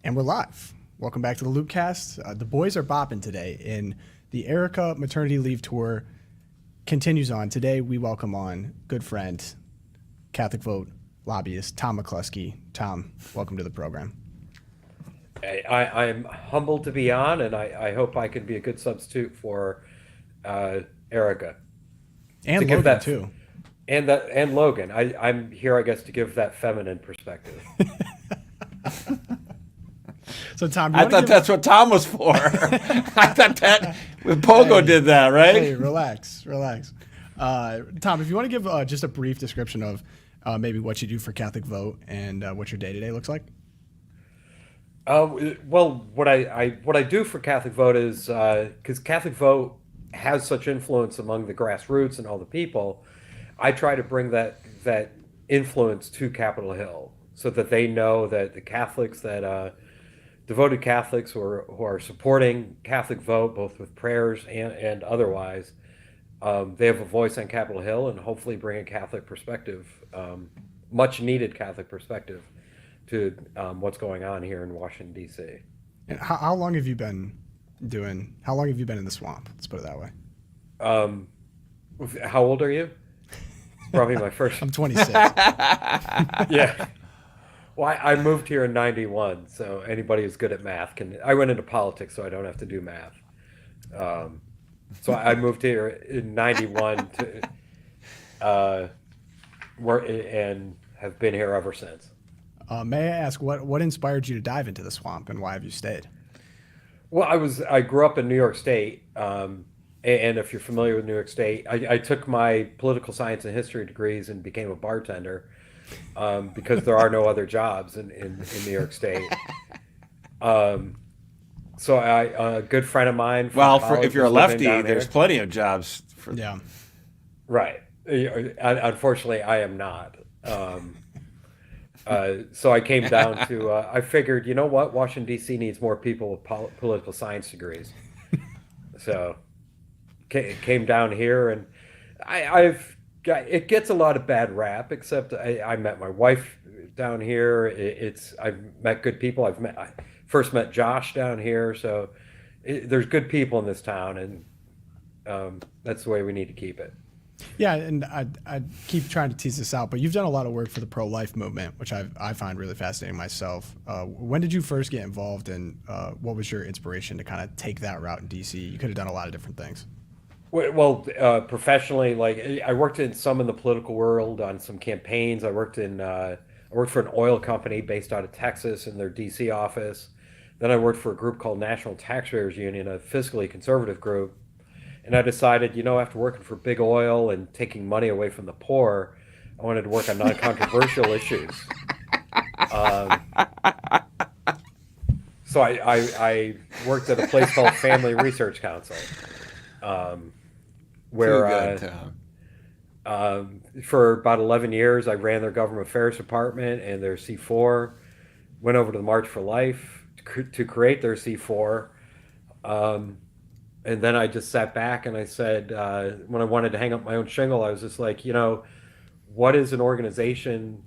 And we're live. Welcome back to the Loopcast. The boys are bopping today, and the Erika Maternity Leave Tour continues on. Today, we welcome on good friend, Catholic Vote lobbyist, Tom McCluskey. Tom, welcome to the program. I'm humbled to be on, and I hope I can be a good substitute for Erika. And To give Logan, that too. and Logan. I'm here, I guess, to give that feminine perspective. So, Tom, I thought that's what Tom was for. I thought that Pogo did that, right? Hey, relax. Tom, if you want to give just a brief description of maybe what you do for Catholic Vote and what your day-to-day looks like. Well, what I do for Catholic Vote is because Catholic Vote has such influence among the grassroots and all the people, I try to bring that influence to Capitol Hill so that they know that the Catholics that devoted Catholics who are supporting Catholic Vote, both with prayers and otherwise, they have a voice on Capitol Hill, and hopefully bring a Catholic perspective, much needed Catholic perspective, to what's going on here in Washington, D.C. And how long have you been how long have you been in the swamp? Let's put it that way. How old are you? Probably my first. I'm 26. Yeah. Well, I moved here in '91, so anybody who's good at math can. I went into politics, so I don't have to do math. So I moved here in '91 to work and have been here ever since. May I ask what inspired you to dive into the swamp, and why have you stayed? Well, I grew up in New York State, and if you're familiar with New York State, I took my political science and history degrees and became a bartender. Because there are no other jobs in New York State. So a good friend of mine. If you're a lefty, there's plenty of jobs. Yeah. Right. Unfortunately, I am not. So I came down to. I figured, you know what, Washington D.C. needs more people with political science degrees. So came down here, and it gets a lot of bad rap, except I met my wife down here. I've met good people. I first met Josh down here. So there's good people in this town, and that's the way we need to keep it. Yeah, and I keep trying to tease this out, but you've done a lot of work for the pro-life movement, which I find really fascinating myself. When did you first get involved, and what was your inspiration to kind of take that route in D.C.? You could have done a lot of different things. Well, professionally, like I worked in the political world on some campaigns. I worked for an oil company based out of Texas in their DC office. Then I worked for a group called National Taxpayers Union, a fiscally conservative group. And I decided, after working for big oil and taking money away from the poor, I wanted to work on non-controversial issues. So I worked at a place called Family Research Council. Where for about 11 years I ran their government affairs department and their C4, went over to the March for Life to create their C4, and then I just sat back and I said, when I wanted to hang up my own shingle, I was just like, what is an organization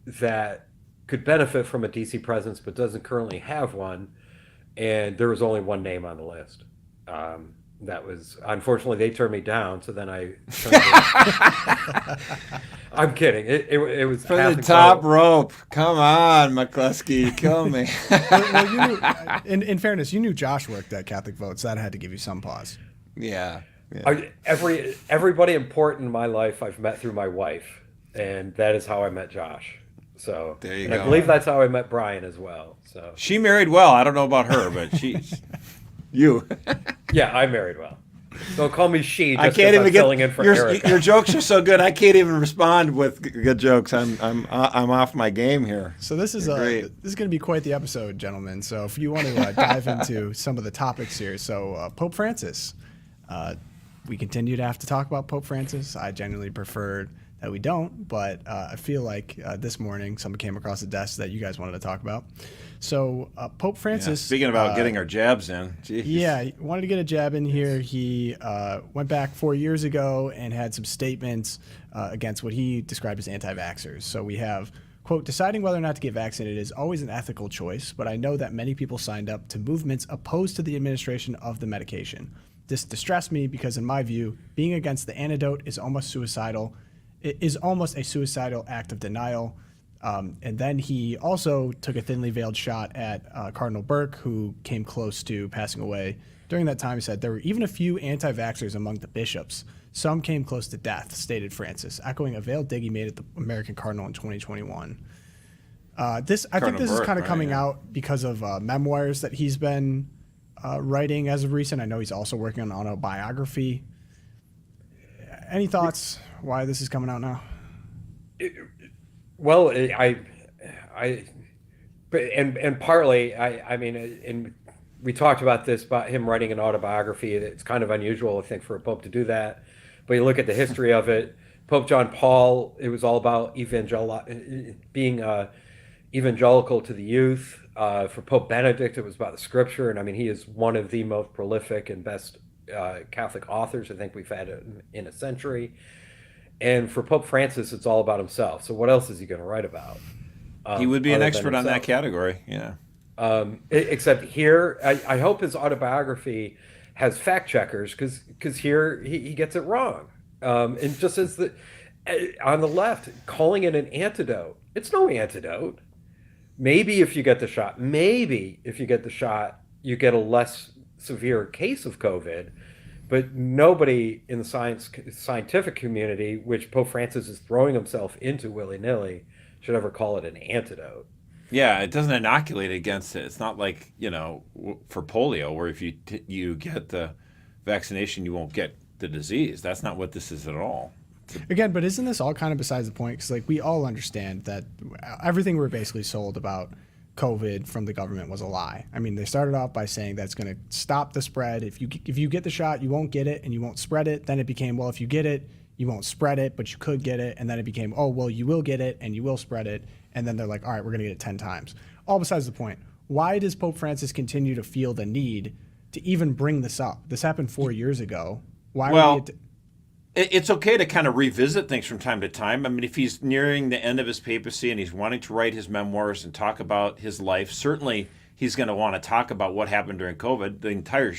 that could benefit from a DC presence but doesn't currently have one? And there was only one name on the list. That was, unfortunately, they turned me down. So then I I'm kidding. It was for the top rope. Come on, McCluskey, kill me. Well, in fairness, you knew Josh worked at Catholic Vote, so that had to give you some pause. Yeah. Everybody important in my life I've met through my wife, and that is how I met Josh. So there you go. I believe that's how I met Brian as well. So she married well. I don't know about her, but she's you. Yeah, I married well. Don't call me she. Just I can't even filling in for Erika. Your jokes are so good. I can't even respond with good jokes. I'm off my game here. So this is going to be quite the episode, gentlemen. So if you want to dive into some of the topics here, so Pope Francis, we continue to have to talk about Pope Francis. I genuinely prefer that we don't, but I feel like this morning someone came across the desk that you guys wanted to talk about. So Pope Francis... Yeah, speaking about getting our jabs in. Jeez. Yeah, he wanted to get a jab in here. He went back 4 years ago and had some statements against what he described as anti-vaxxers. So we have Quote, deciding whether or not to get vaccinated is always an ethical choice, but I know that many people signed up to movements opposed to the administration of the medication. This distressed me because, in my view, being against the antidote is almost suicidal. It is almost a suicidal act of denial. And then he also took a thinly veiled shot at Cardinal Burke, who came close to passing away. During that time, he said there were even a few anti-vaxxers among the bishops. Some came close to death, stated Francis, echoing a veiled dig he made at the American Cardinal in 2021. I think this is kind of coming out because of memoirs that he's been writing as of recent. I know he's also working on an autobiography. Any thoughts why this is coming out now? Well, and partly, I mean, and we talked about this, about him writing an autobiography. It's kind of unusual, I think, for a pope to do that. But you look at the history of it, Pope John Paul, it was all about being evangelical to the youth. For Pope Benedict, it was about the scripture. And I mean, he is one of the most prolific and best Catholic authors I think we've had in a century. And for Pope Francis, it's all about himself. So what else is he going to write about? He would be an expert on that category, yeah. Except here, I hope his autobiography has fact checkers, because here he gets it wrong. And just as on the left, calling it an antidote, it's no antidote. Maybe if you get the shot, you get a less severe case of COVID. But nobody in the scientific community, which Pope Francis is throwing himself into willy-nilly, should ever call it an antidote. Yeah, it doesn't inoculate against it. It's not like, for polio, where if you get the vaccination, you won't get the disease. That's not what this is at all. Again, but isn't this all kind of besides the point? Because we all understand that everything we're basically sold about COVID from the government was a lie. I mean, they started off by saying that's going to stop the spread. If you get the shot, you won't get it and you won't spread it. Then it became, well, if you get it, you won't spread it, but you could get it. And then it became, oh, well, you will get it and you will spread it. And then they're like, all right, we're going to get it 10 times. All besides the point. Why does Pope Francis continue to feel the need to even bring this up? This happened 4 years ago. It's okay to kind of revisit things from time to time. I mean, if he's nearing the end of his papacy and he's wanting to write his memoirs and talk about his life, certainly he's going to want to talk about what happened during COVID. The entire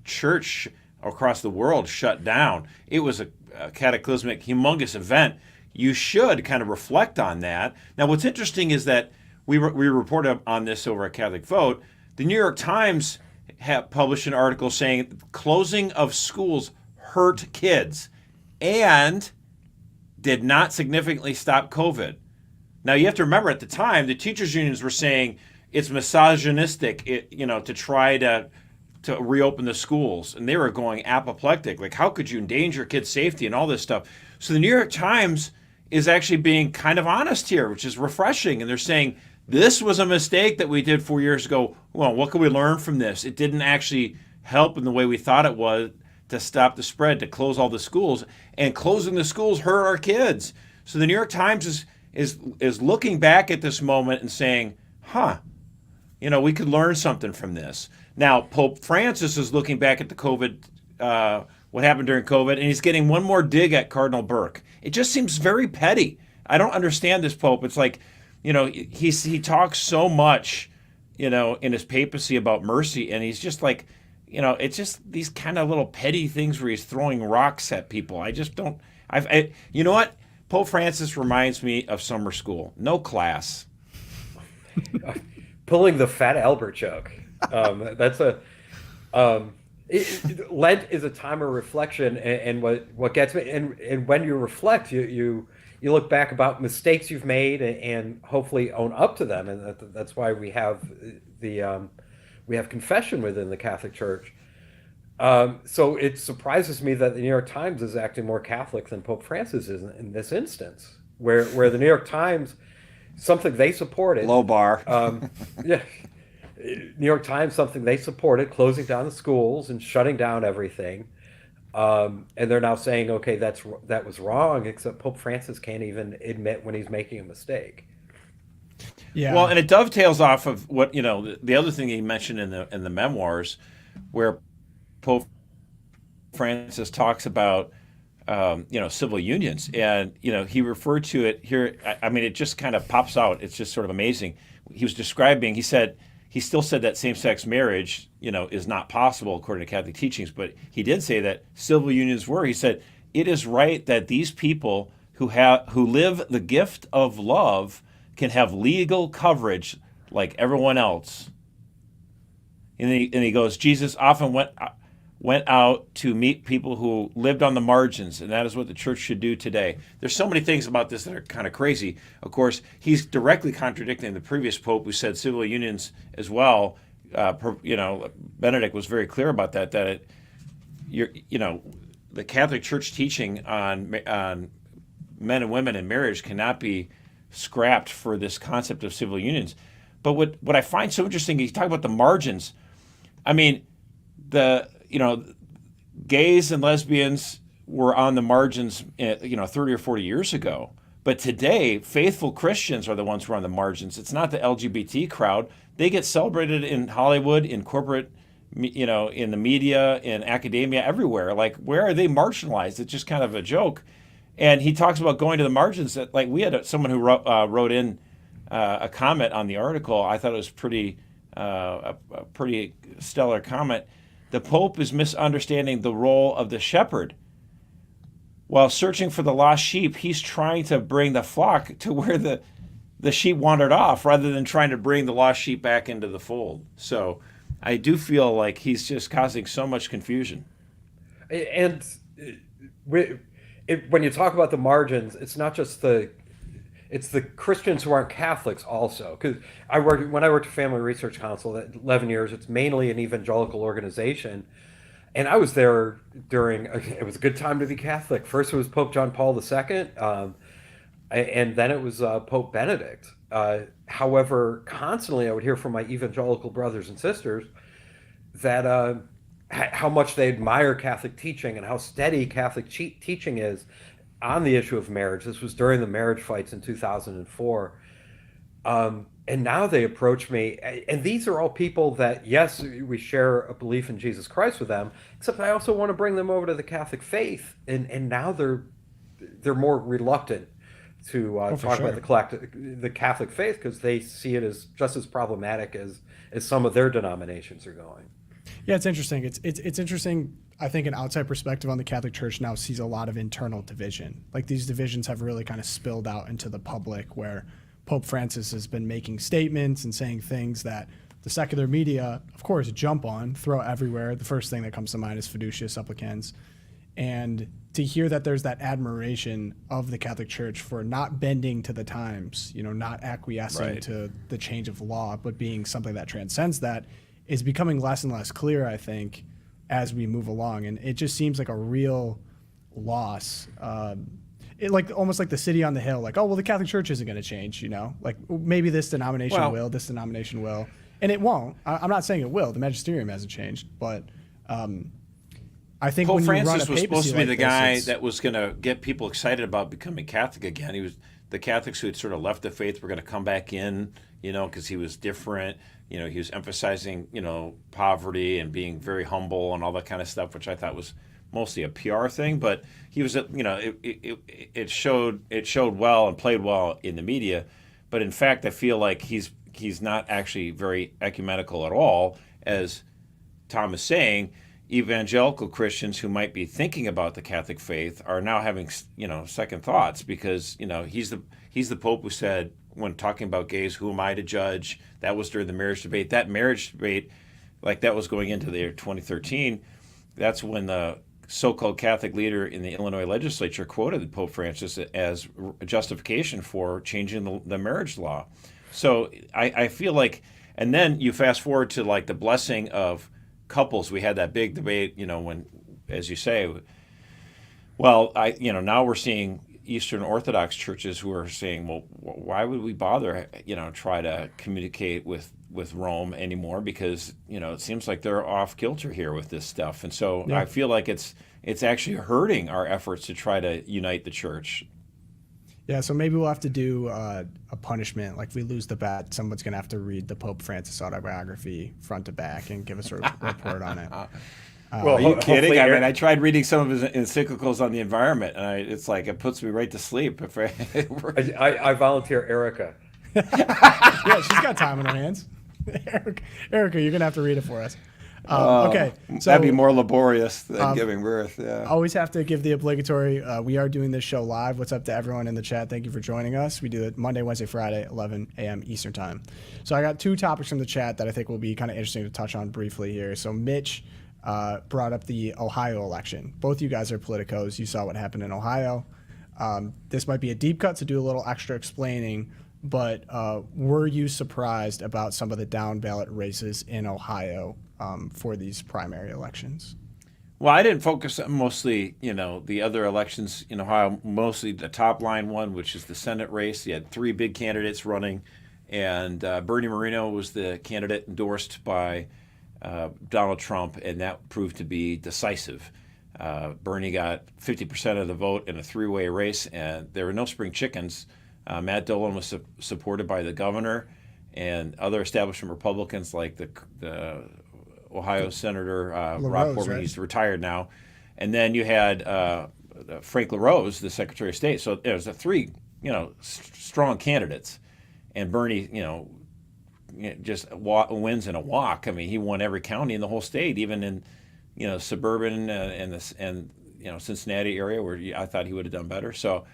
church across the world shut down. It was a cataclysmic, humongous event. You should kind of reflect on that. Now, what's interesting is that we reported on this over at Catholic Vote. The New York Times have published an article saying closing of schools hurt kids and did not significantly stop COVID. Now, you have to remember at the time, the teachers' unions were saying it's misogynistic, to try to reopen the schools. And they were going apoplectic. Like, how could you endanger kids' safety and all this stuff? So the New York Times is actually being kind of honest here, which is refreshing. And they're saying, this was a mistake that we did 4 years ago. Well, what can we learn from this? It didn't actually help in the way we thought it was to stop the spread, to close all the schools. And closing the schools hurt our kids. So the New York Times is looking back at this moment and saying, we could learn something from this. Now, Pope Francis is looking back at the COVID, what happened during COVID, and he's getting one more dig at Cardinal Burke. It just seems very petty. I don't understand this Pope. It's like, he talks so much, in his papacy about mercy, and he's just like, it's just these kind of little petty things where he's throwing rocks at people. I just don't. You know what? Pope Francis reminds me of summer school. No class. Pulling the Fat Albert joke. That's Lent is a time of reflection, and what gets me, and when you reflect, you look back about mistakes you've made and hopefully own up to them, and that's why we have we have confession within the Catholic Church. So it surprises me that the New York Times is acting more Catholic than Pope Francis is in this instance, where the New York Times, something they supported, low bar, New York Times, something they supported, closing down the schools and shutting down everything, and they're now saying, okay, that was wrong. Except Pope Francis can't even admit when he's making a mistake. Yeah. Well, and it dovetails off of what the other thing he mentioned in the memoirs, where Pope Francis talks about civil unions. And, he referred to it here. I mean, it just kind of pops out. It's just sort of amazing. He was describing, he still said that same-sex marriage, is not possible according to Catholic teachings, but he did say that civil unions were. He said, it is right that these people who live the gift of love can have legal coverage like everyone else. And he goes, Jesus often went out to meet people who lived on the margins, and that is what the church should do today. There's so many things about this that are kind of crazy. Of course, he's directly contradicting the previous pope who said civil unions as well. Benedict was very clear about that the Catholic Church teaching on men and women in marriage cannot be scrapped for this concept of civil unions. But what I find so interesting, you talk about the margins. I mean, gays and lesbians were on the margins, 30 or 40 years ago. But today, faithful Christians are the ones who are on the margins. It's not the LGBT crowd. They get celebrated in Hollywood, in corporate, in the media, in academia, everywhere. Like, where are they marginalized? It's just kind of a joke. And he talks about going to the margins. That, like, we had someone who wrote in a comment on the article. I thought it was a pretty stellar comment. The Pope is misunderstanding the role of the shepherd. While searching for the lost sheep, he's trying to bring the flock to where the sheep wandered off rather than trying to bring the lost sheep back into the fold. So I do feel like he's just causing so much confusion. And when you talk about the margins, it's not just it's the Christians who aren't Catholics also. Because when I worked at Family Research Council, that 11 years, it's mainly an evangelical organization. And I was there it was a good time to be Catholic. First it was Pope John Paul II, and then it was Pope Benedict. However, constantly I would hear from my evangelical brothers and sisters that how much they admire Catholic teaching and how steady Catholic teaching is on the issue of marriage. This was during the marriage fights in 2004. And now they approach me, and these are all people that, yes, we share a belief in Jesus Christ with them, except I also want to bring them over to the Catholic faith. And now they're more reluctant to talk about the Catholic faith because they see it as just as problematic as some of their denominations are going. Yeah, it's interesting. It's interesting. I think an outside perspective on the Catholic Church now sees a lot of internal division. Like, these divisions have really kind of spilled out into the public, where Pope Francis has been making statements and saying things that the secular media, of course, jump on, throw everywhere. The first thing that comes to mind is fiducia supplicans. And to hear that there's that admiration of the Catholic Church for not bending to the times, not acquiescing to the change of law, but being something that transcends that, is becoming less and less clear, I think, as we move along. And it just seems like a real loss. Almost like the city on the hill, like, oh, well, the Catholic Church isn't going to change, like maybe this denomination will, this denomination will. And it won't. I'm not saying it will. The magisterium hasn't changed. But I think Pope when Francis you run a was supposed to be like the this, guy that was going to get people excited about becoming Catholic again. He was the Catholics who had sort of left the faith were going to come back in, because he was different. He was emphasizing, poverty and being very humble and all that kind of stuff, which I thought was mostly a PR thing. But he was, it showed well and played well in the media. But in fact, I feel like he's not actually very ecumenical at all. As Tom is saying, evangelical Christians who might be thinking about the Catholic faith are now having, second thoughts, because, he's the Pope who said, when talking about gays, who am I to judge? That was during the marriage debate. That marriage debate, like, that was going into the year 2013. That's when the so-called Catholic leader in the Illinois legislature quoted Pope Francis as a justification for changing the marriage law. So I feel like, and then you fast forward to, like, the blessing of couples. We had that big debate, when, as you say, well, now we're seeing Eastern Orthodox churches who are saying, well, why would we bother, try to communicate with Rome anymore? Because, it seems like they're off kilter here with this stuff. And so I feel like it's actually hurting our efforts to try to unite the church. Yeah, so maybe we'll have to do a punishment. Like, if we lose the bet, someone's going to have to read the Pope Francis autobiography front to back and give us a report on it. Are you kidding? hopefully I mean, I tried reading some of his encyclicals on the environment, and it's like it puts me right to sleep. If I volunteer Erika. Yeah, she's got time on her hands. Erica, you're gonna have to read it for us. Okay, so that'd be more laborious than giving birth. Yeah. always have to give the obligatory. We are doing this show live. What's up to everyone in the chat? Thank you for joining us. We do it Monday, Wednesday, Friday, 11 a.m. Eastern time. So I got two topics from the chat that I think will be kind of interesting to touch on briefly here. So Mitch brought up the Ohio election. Both you guys are politicos. You saw what happened in Ohio. This might be a deep cut, so do a little extra explaining. But were you surprised about some of the down ballot races in Ohio for these primary elections? Well, I didn't focus on mostly, the other elections in Ohio, mostly the top line one, which is the Senate race. You had three big candidates running, and Bernie Moreno was the candidate endorsed by Donald Trump, and that proved to be decisive. Bernie got 50% of the vote in a three-way race, and there were no spring chickens. Matt Dolan was supported by the governor and other establishment Republicans like the Ohio Senator Rob Portman. Right? He's retired now. And then you had Frank LaRose, the Secretary of State. So there's three, strong candidates. And Bernie, just wins in a walk. I mean, he won every county in the whole state, even in, suburban and Cincinnati area where I thought he would have done better. So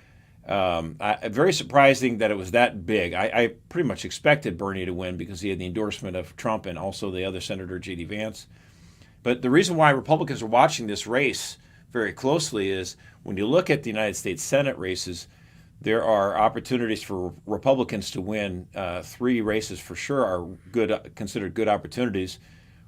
very surprising that it was that big. I pretty much expected Bernie to win because he had the endorsement of Trump and also the other Senator J.D. Vance. But the reason why Republicans are watching this race very closely is when you look at the United States Senate races, there are opportunities for Republicans to win. Three races for sure are considered good opportunities.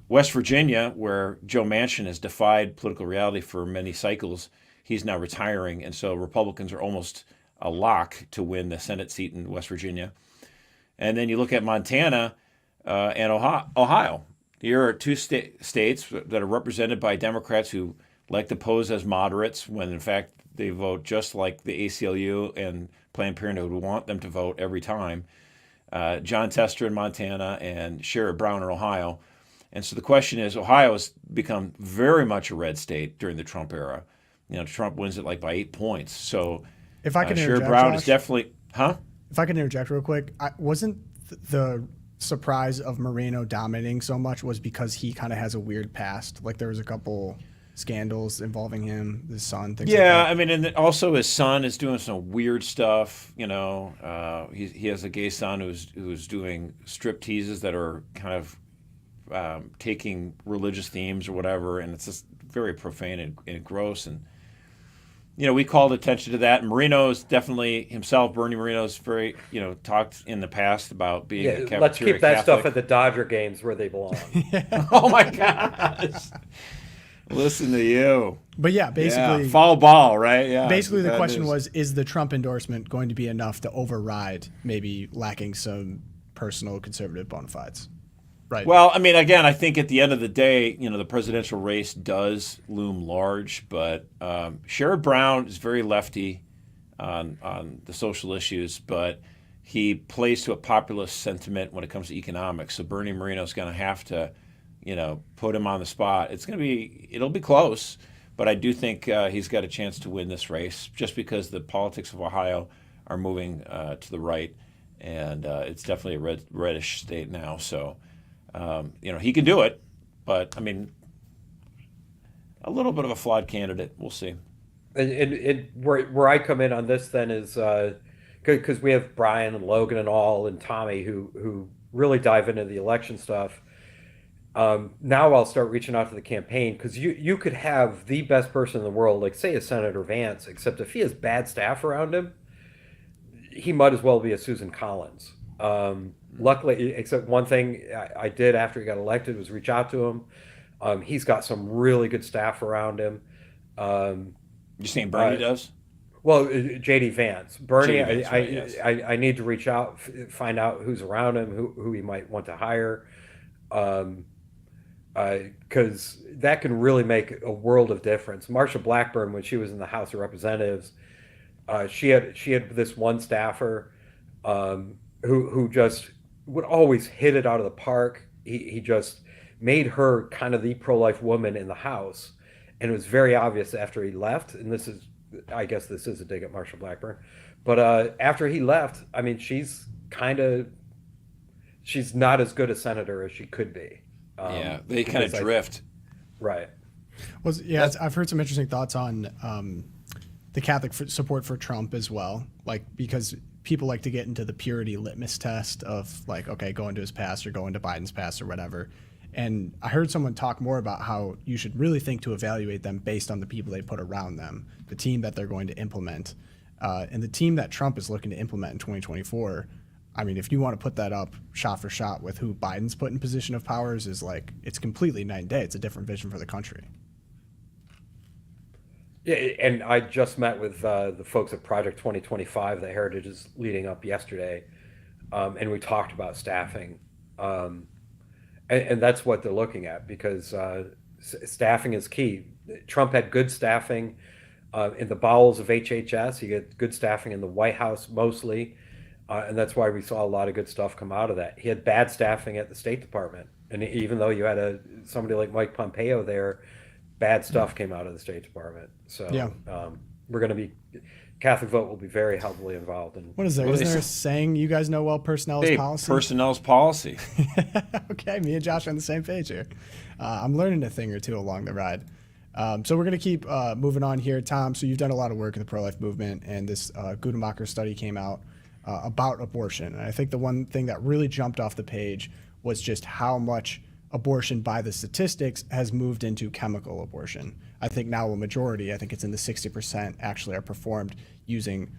West Virginia, where Joe Manchin has defied political reality for many cycles, he's now retiring, and so Republicans are almost a lock to win the Senate seat in West Virginia. And then you look at Montana and Ohio. Here are two states that are represented by Democrats who like to pose as moderates when in fact they vote just like the ACLU and Planned Parenthood would want them to vote every time. John Tester in Montana and Sherrod Brown in Ohio. And so the question is, Ohio has become very much a red state during the Trump era. Trump wins it like by 8 points. So if I can Sherrod Brown is definitely, If I can interject real quick, wasn't the surprise of Moreno dominating so much was because he kind of has a weird past? Like there was a couple scandals involving him, his son, things like that. Yeah, I mean, and also his son is doing some weird stuff. He has a gay son who's doing strip teases that are kind of taking religious themes or whatever, and it's just very profane and gross. And we called attention to that. Moreno is definitely himself. Bernie Moreno's very, talked in the past about being a cafeteria let's keep that Catholic. stuff at the Dodger games where they belong. Oh my gosh. Listen to you. But yeah, basically foul ball, right? Yeah. Basically the question was, is the Trump endorsement going to be enough to override maybe lacking some personal conservative bona fides? Right. Well, I mean, again, I think at the end of the day, the presidential race does loom large, but Sherrod Brown is very lefty on the social issues, but he plays to a populist sentiment when it comes to economics. So Bernie Moreno's going to have to, put him on the spot. It'll be close, but I do think he's got a chance to win this race just because the politics of Ohio are moving to the right, and it's definitely a reddish state now. So. He can do it, but I mean, a little bit of a flawed candidate. We'll see. And where I come in on this then is because we have Brian and Logan and Tommy who really dive into the election stuff. Now I'll start reaching out to the campaign because you could have the best person in the world, like say a Senator Vance, except if he has bad staff around him, he might as well be a Susan Collins. Luckily, except one thing I did after he got elected was reach out to him. He's got some really good staff around him. You're saying Bernie does? Well, J.D. Vance. Bernie, Vance, right, yes. I need to reach out, find out who's around him, who he might want to hire. Because that can really make a world of difference. Marsha Blackburn, when she was in the House of Representatives, she had this one staffer who just would always hit it out of the park. He just made her kind of the pro-life woman in the House. And it was very obvious after he left, and I guess this is a dig at Marshall Blackburn, but after he left, I mean, she's not as good a senator as she could be. They kind of drift. Right. Well, yeah, I've heard some interesting thoughts on the Catholic support for Trump as well, like because people like to get into the purity litmus test of like, okay, go into his past or go into Biden's past or whatever. And I heard someone talk more about how you should really think to evaluate them based on the people they put around them, the team that they're going to implement. And the team that Trump is looking to implement in 2024, I mean, if you want to put that up shot for shot with who Biden's put in position of powers, is like, it's completely night and day. It's a different vision for the country. Yeah, and I just met with the folks at Project 2025 that Heritage is leading up yesterday, and we talked about staffing. And that's what they're looking at, because staffing is key. Trump had good staffing in the bowels of HHS. He had good staffing in the White House mostly, and that's why we saw a lot of good stuff come out of that. He had bad staffing at the State Department, and even though you had somebody like Mike Pompeo there, bad stuff came out of the State Department. So yeah. We're going to be Catholic Vote will be very heavily involved in. What is there? Isn't there a saying, you guys know well, personnel is policy? Personnel's policy. Okay, me and Josh are on the same page here. I'm learning a thing or two along the ride. So we're going to keep moving on here. Tom, so you've done a lot of work in the pro-life movement, and this Guttemacher study came out about abortion. And I think the one thing that really jumped off the page was just how much abortion by the statistics has moved into chemical abortion. I think now a majority, I think it's in the 60%, actually are performed using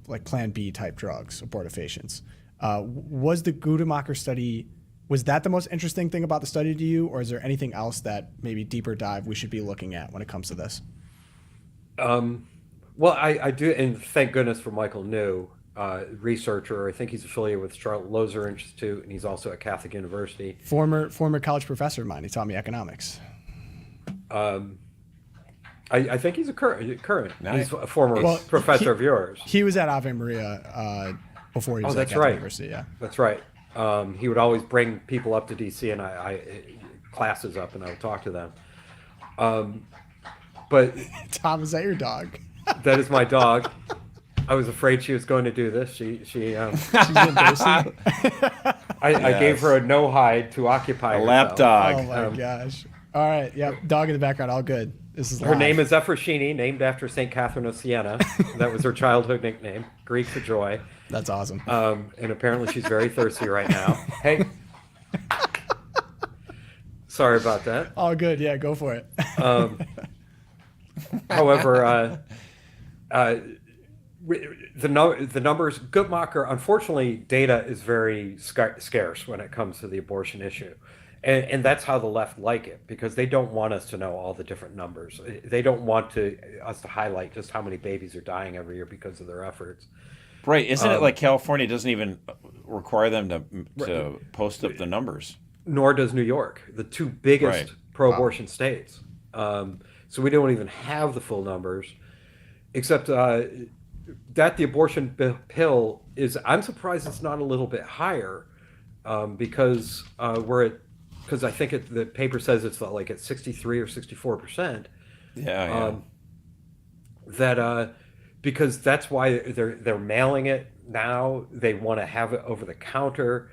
like Plan B type drugs, abortifacients. Was the Guttemacher study, was that the most interesting thing about the study to you, or is there anything else that maybe deeper dive we should be looking at when it comes to this? Well, I do, and thank goodness for Michael New, researcher. I think he's affiliated with Charlotte Lozer Institute, and he's also at Catholic University. Former college professor of mine. He taught me economics. I think he's a current. Nice. He's a former professor of yours. He was at Ave Maria before he was at Catholic University. Yeah, that's right. He would always bring people up to DC and I classes up, and I would talk to them. But Tom, is that your dog? That is my dog. I was afraid she was going to do this. She's I gave her a no hide to occupy a herself. lap dog. Oh my gosh! All right, yep, dog in the background, all good. This is her live. name is Efroshini, named after Saint Catherine of Siena. That was her childhood nickname, Greek for joy. That's awesome. And apparently she's very thirsty right now. Hey. Sorry about that. All good. Yeah, go for it. However, the numbers, Guttmacher, unfortunately, data is very scarce when it comes to the abortion issue. And that's how the left like it, because they don't want us to know all the different numbers. They don't want us to highlight just how many babies are dying every year because of their efforts. Right. Isn't it like California doesn't even require them to post up the numbers? Nor does New York, the two biggest pro-abortion states. So we don't even have the full numbers, except that the abortion pill is, I'm surprised it's not a little bit higher, because I think the paper says it's like at 63 or 64%. Yeah. Because that's why they're mailing it now. They want to have it over the counter.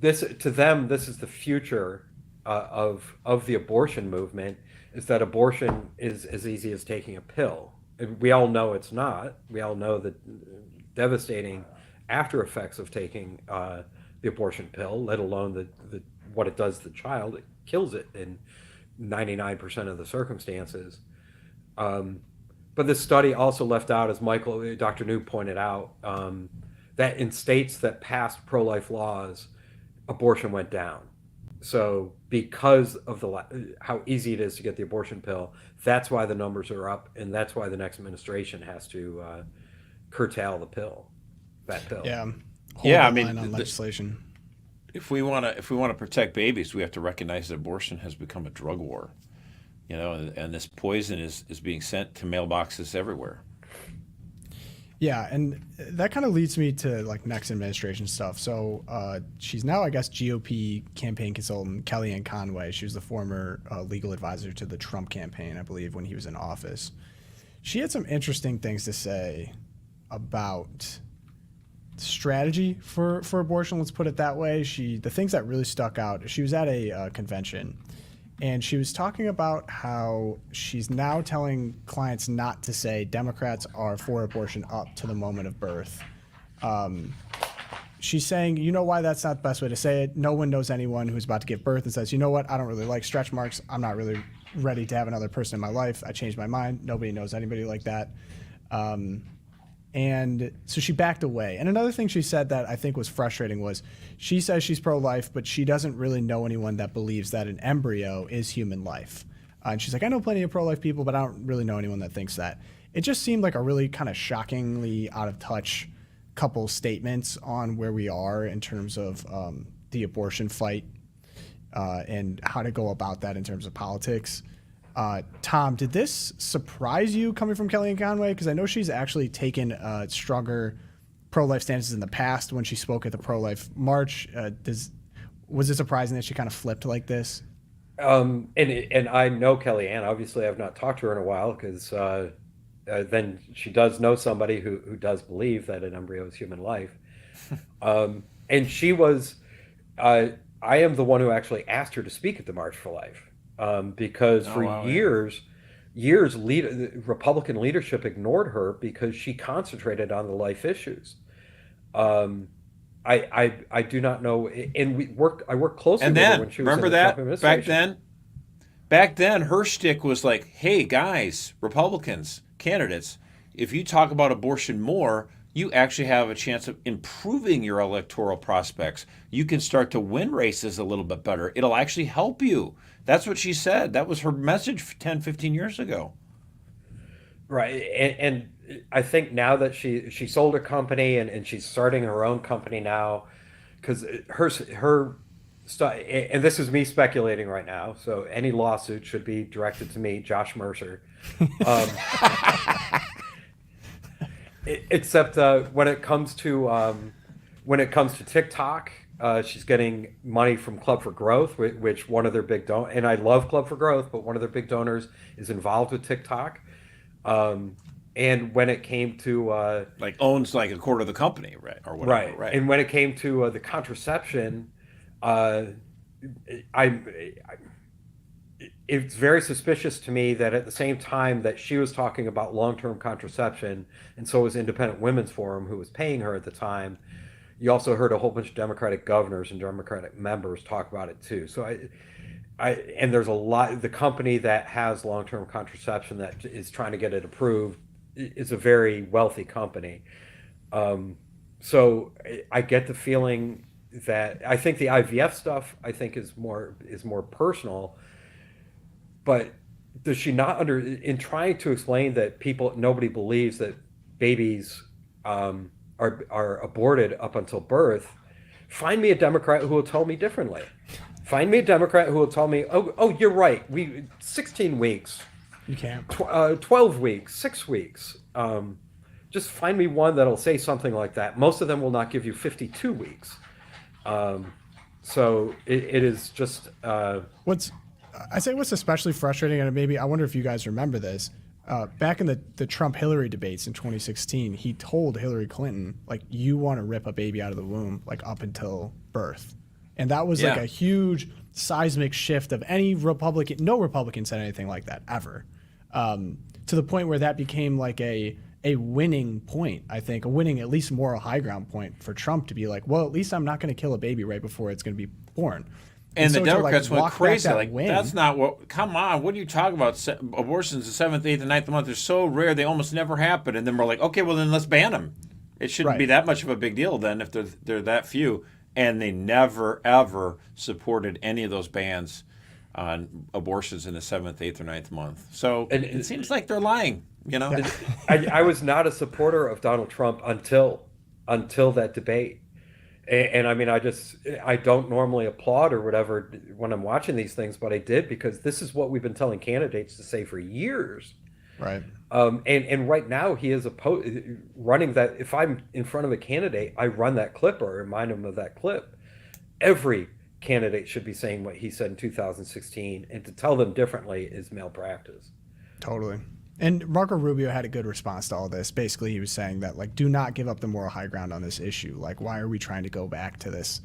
This to them, this is the future of the abortion movement. Is that abortion is as easy as taking a pill? And we all know it's not. We all know the devastating after effects of taking the abortion pill, let alone what it does to the child. It kills it in 99% of the circumstances. But this study also left out, as Dr. New pointed out, that in states that passed pro-life laws, abortion went down. So because of how easy it is to get the abortion pill, that's why the numbers are up, and that's why the next administration has to curtail that pill. Yeah. I mean, on legislation. If we want to protect babies, we have to recognize that abortion has become a drug war. And this poison is being sent to mailboxes everywhere. Yeah, and that kind of leads me to like next administration stuff. So she's now, I guess, GOP campaign consultant Kellyanne Conway. She was the former legal advisor to the Trump campaign, I believe, when he was in office. She had some interesting things to say about strategy for abortion. Let's put it that way. The things that really stuck out. She was at a convention, and she was talking about how she's now telling clients not to say Democrats are for abortion up to the moment of birth. She's saying, you know why that's not the best way to say it? No one knows anyone who's about to give birth and says, you know what, I don't really like stretch marks. I'm not really ready to have another person in my life. I changed my mind. Nobody knows anybody like that. And so she backed away. And another thing she said that I think was frustrating was she says she's pro-life, but she doesn't really know anyone that believes that an embryo is human life. And she's like, I know plenty of pro-life people, but I don't really know anyone that thinks that. It just seemed like a really kind of shockingly out of touch couple statements on where we are in terms of the abortion fight and how to go about that in terms of politics. Tom, did this surprise you coming from Kellyanne Conway? Because I know she's actually taken stronger pro-life stances in the past when she spoke at the pro-life march. Was it surprising that she kind of flipped like this? And I know Kellyanne. Obviously, I've not talked to her in a while because then she does know somebody who does believe that an embryo is human life. And she was, I am the one who actually asked her to speak at the March for Life. Because years, Republican leadership ignored her because she concentrated on the life issues. I do not know, and I worked closely with her when she was in the Trump administration. Back then, her shtick was like, hey guys, Republicans, candidates, if you talk about abortion more, you actually have a chance of improving your electoral prospects. You can start to win races a little bit better. It'll actually help you. That's what she said. That was her message 10, 15 years ago. Right. And I think now that she sold her company and she's starting her own company now, because her stuff, and this is me speculating right now, so any lawsuit should be directed to me, Josh Mercer. Except when it comes to TikTok, she's getting money from Club for Growth, which one of their big donors, and I love Club for Growth, but one of their big donors is involved with TikTok. And when it came to owns like a quarter of the company, right, or whatever, right? And when it came to the contraception, it's very suspicious to me that at the same time that she was talking about long-term contraception, and so was Independent Women's Forum, who was paying her at the time, you also heard a whole bunch of Democratic governors and Democratic members talk about it too. So and there's a lot, the company that has long-term contraception that is trying to get it approved is a very wealthy company. So I get the feeling that I think the IVF stuff I think is more personal, but does she not in trying to explain that nobody believes that babies are aborted up until birth? Find me a Democrat who will tell me differently. Find me a Democrat who will tell me, oh, you're right. 16 weeks. You can't. 12 weeks, 6 weeks. Just find me one that'll say something like that. Most of them will not give you 52 weeks. So it is just. What's especially frustrating, and maybe I wonder if you guys remember this. Back in the Trump-Hillary debates in 2016, he told Hillary Clinton, like, you want to rip a baby out of the womb, like, up until birth. And that was like a huge seismic shift of any Republican. No Republican said anything like that ever. To the point where that became like a winning point, I think, a winning, at least moral high ground point for Trump to be like, well, at least I'm not going to kill a baby right before it's going to be born. And the Democrats went crazy. That's not what. Come on, what are you talking about? Abortions the 7th, 8th, and 9th month are so rare; they almost never happen. And then we're like, okay, well then let's ban them. It shouldn't be that much of a big deal then if they're that few. And they never ever supported any of those bans on abortions in the 7th, 8th, or 9th month. So it seems like they're lying. You know, I was not a supporter of Donald Trump until that debate. And I mean, I don't normally applaud or whatever when I'm watching these things, but I did because this is what we've been telling candidates to say for years. Right. And right now he is running that. If I'm in front of a candidate, I run that clip or remind him of that clip. Every candidate should be saying what he said in 2016, and to tell them differently is malpractice. Totally. And Marco Rubio had a good response to all this. Basically, he was saying that, like, do not give up the moral high ground on this issue. Like, why are we trying to go back to this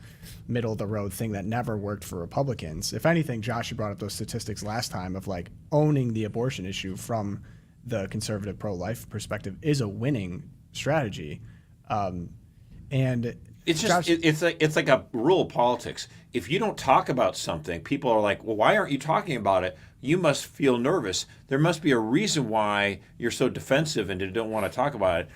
middle of the road thing that never worked for Republicans? If anything, Josh, you brought up those statistics last time of, like, owning the abortion issue from the conservative pro-life perspective is a winning strategy. And it's just it's like a rule of politics. If you don't talk about something, people are like, well, why aren't you talking about it? You must feel nervous. There must be a reason why you're so defensive and you don't want to talk about it.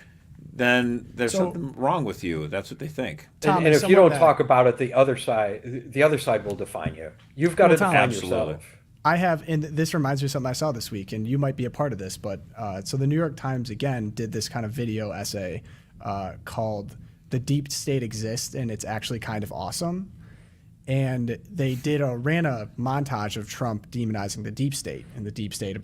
Then there's something wrong with you. That's what they think. Tom, and if you don't talk about it, the other side will define you. You've got to define yourself. I have, and this reminds me of something I saw this week, and you might be a part of this, but so the New York Times, again, did this kind of video essay called "The Deep State Exists, and It's Actually Kind of Awesome." And they ran a montage of Trump demonizing the deep state, and the deep state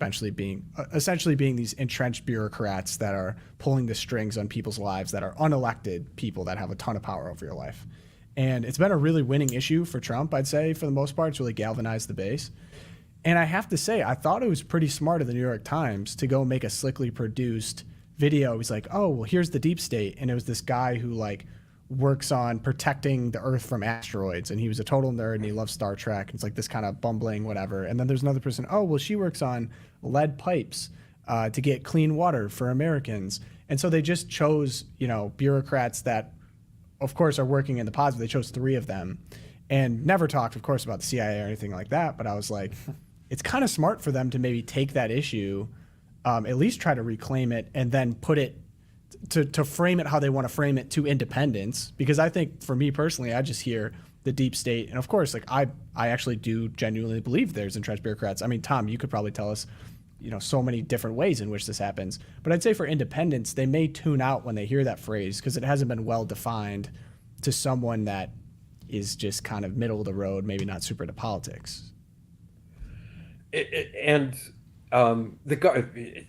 essentially being these entrenched bureaucrats that are pulling the strings on people's lives, that are unelected people that have a ton of power over your life. And it's been a really winning issue for Trump, I'd say, for the most part. It's really galvanized the base. And I have to say, I thought it was pretty smart of the New York Times to go make a slickly produced video. He's like, oh, well, here's the deep state. And it was this guy who, like, works on protecting the Earth from asteroids, and he was a total nerd and he loves Star Trek. It's like this kind of bumbling whatever. And then there's another person, oh, well, she works on lead pipes to get clean water for Americans. And so they just chose, bureaucrats that, of course, are working in the positive. They chose 3 of them and never talked, of course, about the CIA or anything like that. But I was like, it's kind of smart for them to maybe take that issue, at least try to reclaim it, and then put it to frame it how they want to frame it to independents. Because I think, for me personally, I just hear the deep state, and of course, like I actually do genuinely believe there's entrenched bureaucrats. I mean, Tom, you could probably tell us, so many different ways in which this happens. But I'd say for independents, they may tune out when they hear that phrase because it hasn't been well defined to someone that is just kind of middle of the road, maybe not super into politics.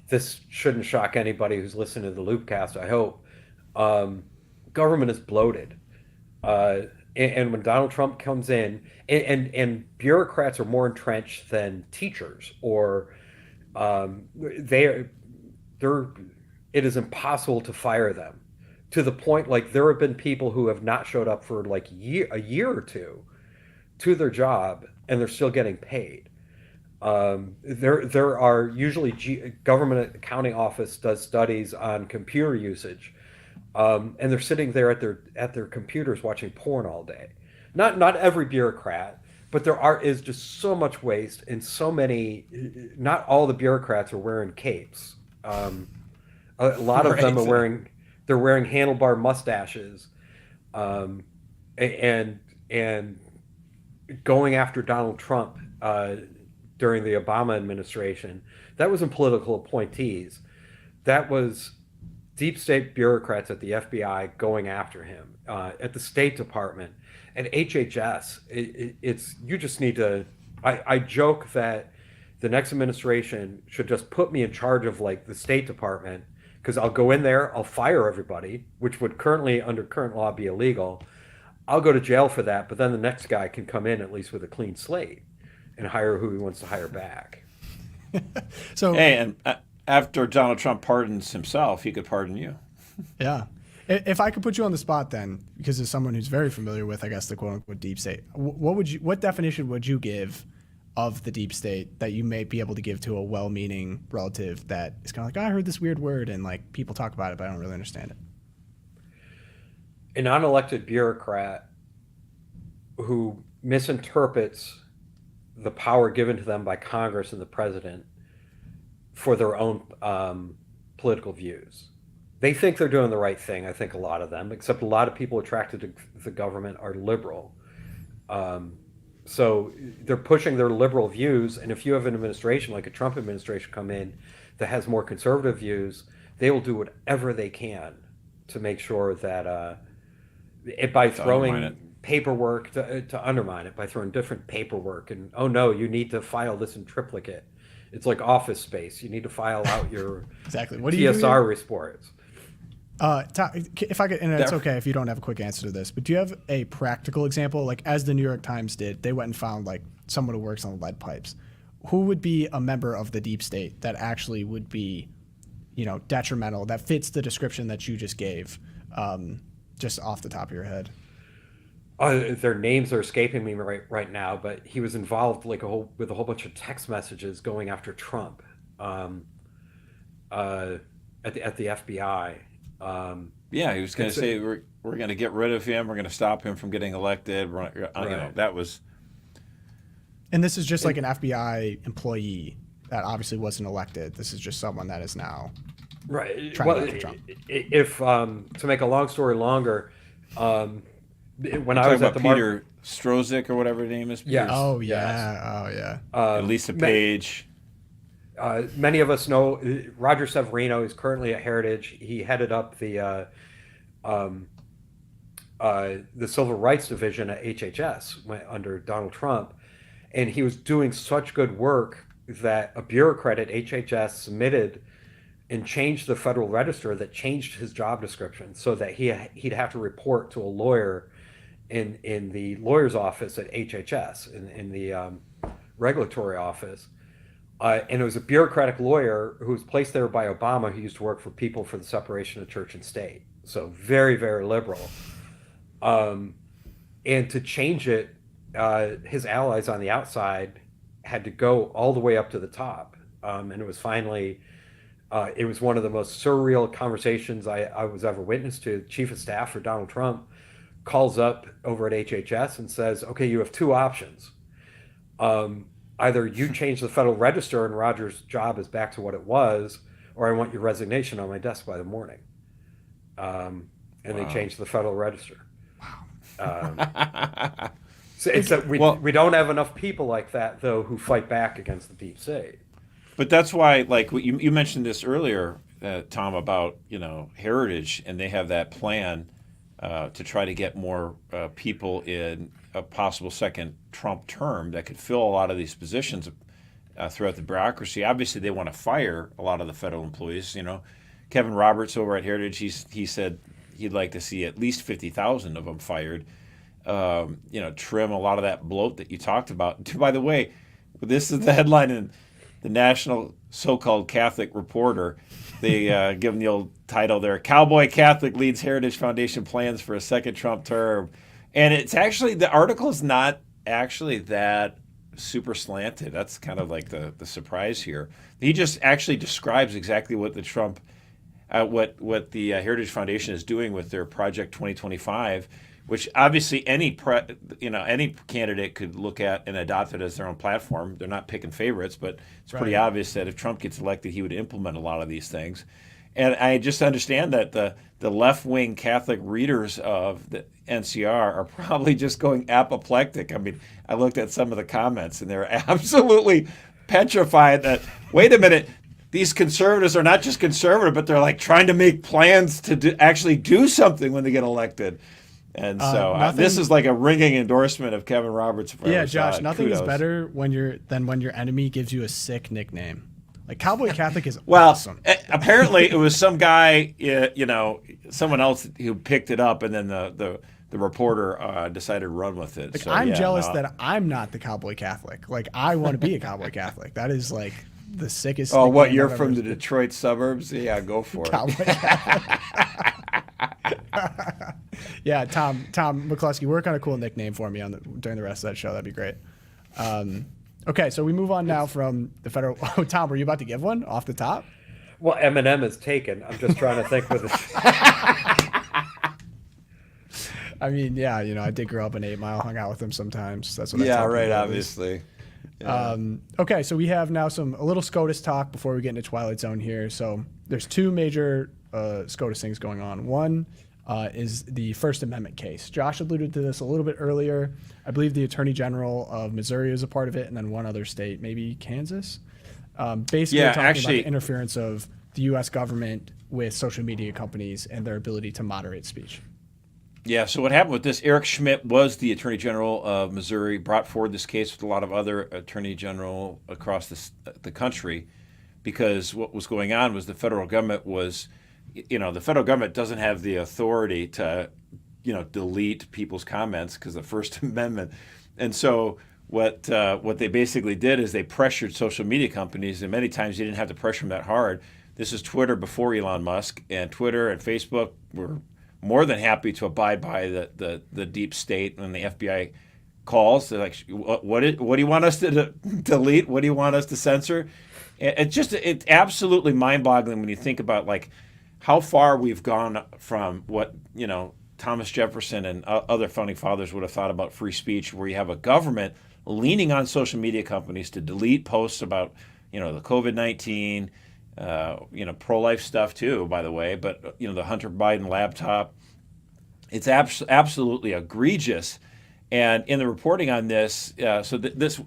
This shouldn't shock anybody who's listening to the Loopcast, I hope. Government is bloated. And when Donald Trump comes in, and bureaucrats are more entrenched than teachers, or it is impossible to fire them, to the point, like, there have been people who have not showed up for like a year or two to their job, and they're still getting paid. There are usually government accounting office does studies on computer usage, and they're sitting there at their computers watching porn all day. Not every bureaucrat, but is just so much waste, and so many. Not all the bureaucrats are wearing capes. A lot of them are wearing handlebar mustaches, and going after Donald Trump. During the Obama administration, that wasn't political appointees. That was deep state bureaucrats at the FBI going after him, at the State Department, at HHS. You just need to. I joke that the next administration should just put me in charge of, like, the State Department, because I'll go in there, I'll fire everybody, which would under current law be illegal. I'll go to jail for that, but then the next guy can come in at least with a clean slate and hire who he wants to hire back. And after Donald Trump pardons himself, he could pardon you. Yeah. If I could put you on the spot then, because as someone who's very familiar with, I guess, the quote-unquote deep state, what definition would you give of the deep state that you may be able to give to a well-meaning relative that is kind of like, I heard this weird word and, like, people talk about it, but I don't really understand it? An unelected bureaucrat who misinterprets the power given to them by Congress and the president for their own political views. They think they're doing the right thing, I think, a lot of them, except a lot of people attracted to the government are liberal. So they're pushing their liberal views, and if you have an administration like a Trump administration come in that has more conservative views, they will do whatever they can to make sure that by throwing paperwork to undermine it, by throwing different paperwork, and, oh no, you need to file this in triplicate, It's like Office Space. You need to file out your Exactly. What do you do? TSR reports. If I could, and it's okay if you don't have a quick answer to this, but do you have a practical example? Like, as the New York Times did, they went and found like someone who works on lead pipes. Who would be a member of the deep state that actually would be, detrimental, that fits the description that you just gave, just off the top of your head? Their names are escaping me right now, but he was involved with a whole bunch of text messages going after Trump at the FBI. Yeah, he was going to say we're going to get rid of him. We're going to stop him from getting elected. Right. That was. And this is just like an FBI employee that obviously wasn't elected. This is just someone that is now Right. trying to vote for Trump. If to make a long story longer, when I was at the Peter Strzok or whatever his name is. Yes. Oh yes. yeah. Oh yeah. Lisa Page. Many of us know Roger Severino is currently at Heritage. He headed up the Civil Rights Division at HHS under Donald Trump, and he was doing such good work that a bureaucrat at HHS submitted and changed the Federal Register that changed his job description so that he'd have to report to a lawyer in the lawyer's office at HHS in the regulatory office. And it was a bureaucratic lawyer who was placed there by Obama, who used to work for People for the Separation of Church and State. So very, very liberal. And to change it, his allies on the outside had to go all the way up to the top. And it was finally, it was one of the most surreal conversations I was ever witness to. The chief of staff for Donald Trump calls up over at HHS and says, okay, you have two options. Either you change the Federal Register and Roger's job is back to what it was, or I want your resignation on my desk by the morning. And they changed the Federal Register. Wow. We don't have enough people like that, though, who fight back against the deep state. But that's why, like you mentioned this earlier, Tom, about Heritage, and they have that plan to try to get more people in a possible second Trump term that could fill a lot of these positions throughout the bureaucracy. Obviously, they want to fire a lot of the federal employees. Kevin Roberts over at Heritage, he said he'd like to see at least 50,000 of them fired. Trim a lot of that bloat that you talked about. By the way, this is the headline in the National so-called Catholic Reporter. They give him the old title there: "Cowboy Catholic leads Heritage Foundation plans for a second Trump term." And it's actually, the article is not actually that super slanted. That's kind of like the surprise here. He just actually describes exactly what the Trump, what the Heritage Foundation is doing with their Project 2025, which obviously any candidate could look at and adopt it as their own platform. They're not picking favorites, but it's pretty obvious that if Trump gets elected, he would implement a lot of these things. And I just understand that the left-wing Catholic readers of the NCR are probably just going apoplectic. I mean, I looked at some of the comments, and they're absolutely petrified that, wait a minute, these conservatives are not just conservative, but they're like trying to make plans to actually do something when they get elected. And so this is like a ringing endorsement of Kevin Roberts. Yeah, Josh, nothing is better than when your enemy gives you a sick nickname. Like Cowboy Catholic is awesome. Apparently, it was some guy, someone else who picked it up, and then the reporter decided to run with it. Like, so, I'm jealous that I'm not the Cowboy Catholic. Like, I want to be a Cowboy Catholic. That is like the sickest. Oh, what? You're from the Detroit suburbs? Yeah, go for it. Cowboy Catholic. Yeah, Tom McCluskey, work on a cool nickname for me during the rest of that show. That'd be great. Okay, so we move on now from the federal. Oh, Tom, were you about to give one off the top? Well, Eminem is taken. I'm just trying to think with it. I mean, yeah, I did grow up in 8 Mile, hung out with him sometimes. That's what I Yeah, tell right, people obviously. Yeah. Okay, so we have now a little SCOTUS talk before we get into Twilight Zone here. So there's two major SCOTUS things going on. One is the First Amendment case. Josh alluded to this a little bit earlier. I believe the Attorney General of Missouri is a part of it, and then one other state, maybe Kansas. Basically talking about the interference of the U.S. government with social media companies and their ability to moderate speech. Yeah, so what happened with this, Eric Schmidt was the Attorney General of Missouri, brought forward this case with a lot of other Attorney General across the country, because what was going on was the federal government was, the federal government doesn't have the authority to, delete people's comments because of the First Amendment. And so what they basically did is they pressured social media companies, and many times you didn't have to pressure them that hard. This is Twitter before Elon Musk, and Twitter and Facebook were more than happy to abide by the deep state when the FBI calls. They're like, what do you want us to delete? What do you want us to censor? It's absolutely mind-boggling when you think about like how far we've gone from what Thomas Jefferson and other founding fathers would have thought about free speech, where you have a government leaning on social media companies to delete posts about the COVID-19. Pro-life stuff too, by the way, but the Hunter Biden laptop, it's absolutely egregious. And in the reporting on this, this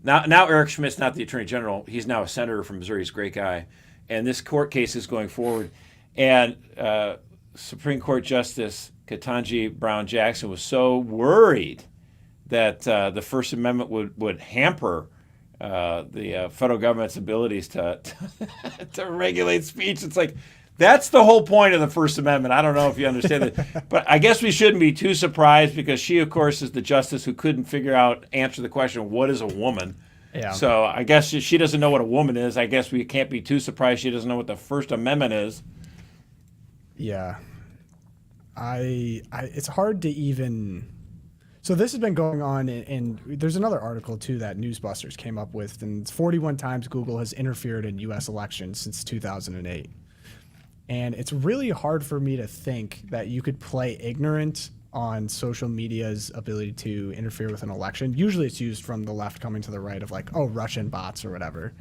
now Eric Schmidt's not the Attorney General; he's now a senator from Missouri. He's a great guy, and this court case is going forward. And Supreme Court Justice Ketanji Brown Jackson was so worried that the First Amendment would hamper the federal government's abilities to regulate speech. It's like, that's the whole point of the First Amendment. I don't know if you understand it, but I guess we shouldn't be too surprised, because she, of course, is the justice who couldn't answer the question, what is a woman? Yeah. So I guess she doesn't know what a woman is. I guess we can't be too surprised she doesn't know what the First Amendment is. Yeah. It's hard to even... So this has been going on, and there's another article, too, that Newsbusters came up with, and it's 41 times Google has interfered in U.S. elections since 2008. And it's really hard for me to think that you could play ignorant on social media's ability to interfere with an election. Usually it's used from the left coming to the right of like, oh, Russian bots or whatever.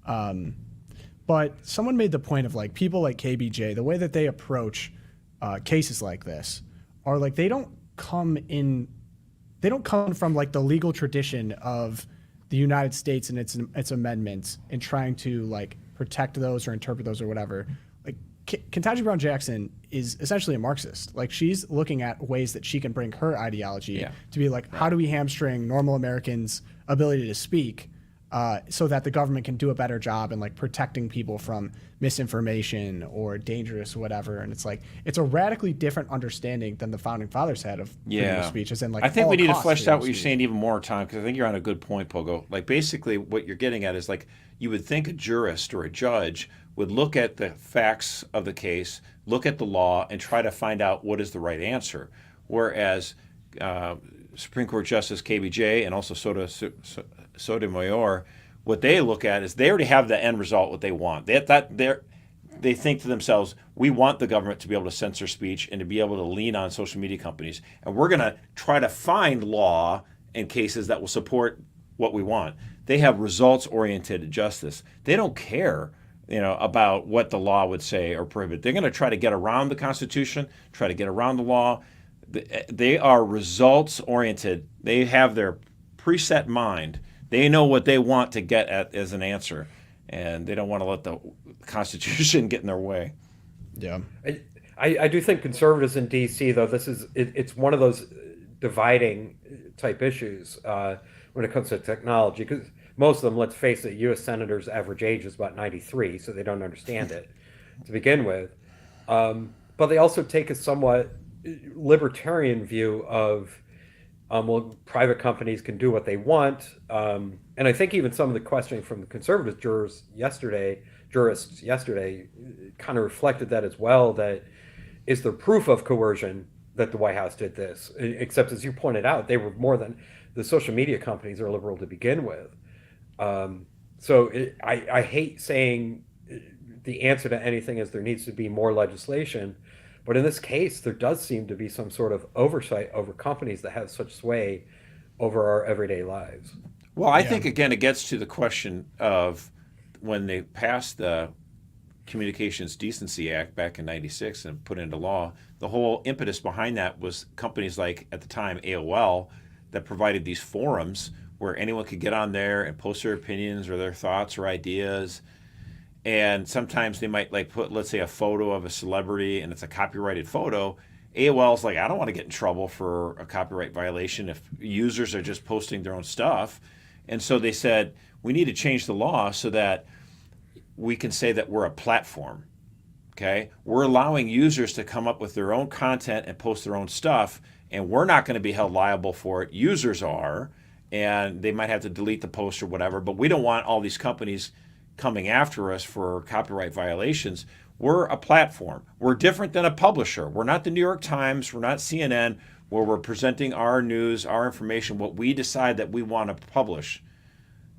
But someone made the point of like people like KBJ, the way that they approach cases like this are like they don't come from like the legal tradition of the United States and its amendments and trying to like protect those or interpret those or whatever. Like Ketanji Brown Jackson is essentially a Marxist. Like she's looking at ways that she can bring her ideology to be like, how do we hamstring normal Americans' ability to speak so that the government can do a better job in like protecting people from misinformation or dangerous whatever. And it's like, it's a radically different understanding than the founding fathers had of freedom of speech. As in like, I think we need to flesh out what you're saying even more, Tom, because I think you're on a good point, Pogo. Like basically what you're getting at is like, you would think a jurist or a judge would look at the facts of the case, look at the law, and try to find out what is the right answer. Whereas Supreme Court Justice KBJ and also Sotomayor, what they look at is they already have the end result, what they want. They think to themselves, we want the government to be able to censor speech and to be able to lean on social media companies. And we're going to try to find law and cases that will support what we want. They have results-oriented justice. They don't care, about what the law would say or prohibit. They're going to try to get around the Constitution, try to get around the law. They are results-oriented. They have their preset mind. They know what they want to get at as an answer, and they don't want to let the Constitution get in their way. Yeah. I do think conservatives in D.C., though, it's one of those dividing type issues when it comes to technology, because most of them, let's face it, U.S. senators' average age is about 93, so they don't understand it to begin with. But they also take a somewhat libertarian view of, private companies can do what they want. And I think even some of the questioning from the conservative jurists yesterday kind of reflected that as well, that is there proof of coercion that the White House did this? Except, as you pointed out, they were more than the social media companies are liberal to begin with. I hate saying the answer to anything is there needs to be more legislation. But in this case, there does seem to be some sort of oversight over companies that have such sway over our everyday lives. Well, I think, again, it gets to the question of when they passed the Communications Decency Act back in '96 and put it into law, the whole impetus behind that was companies like, at the time, AOL, that provided these forums where anyone could get on there and post their opinions or their thoughts or ideas. And sometimes they might like put, let's say, a photo of a celebrity and it's a copyrighted photo, AOL's like, I don't want to get in trouble for a copyright violation if users are just posting their own stuff. And so they said, we need to change the law so that we can say that we're a platform. Okay? We're allowing users to come up with their own content and post their own stuff, and we're not going to be held liable for it. Users are, and they might have to delete the post or whatever, but we don't want all these companies coming after us for copyright violations. We're a platform. We're different than a publisher. We're not the New York Times. We're not CNN, where we're presenting our news, our information, what we decide that we want to publish.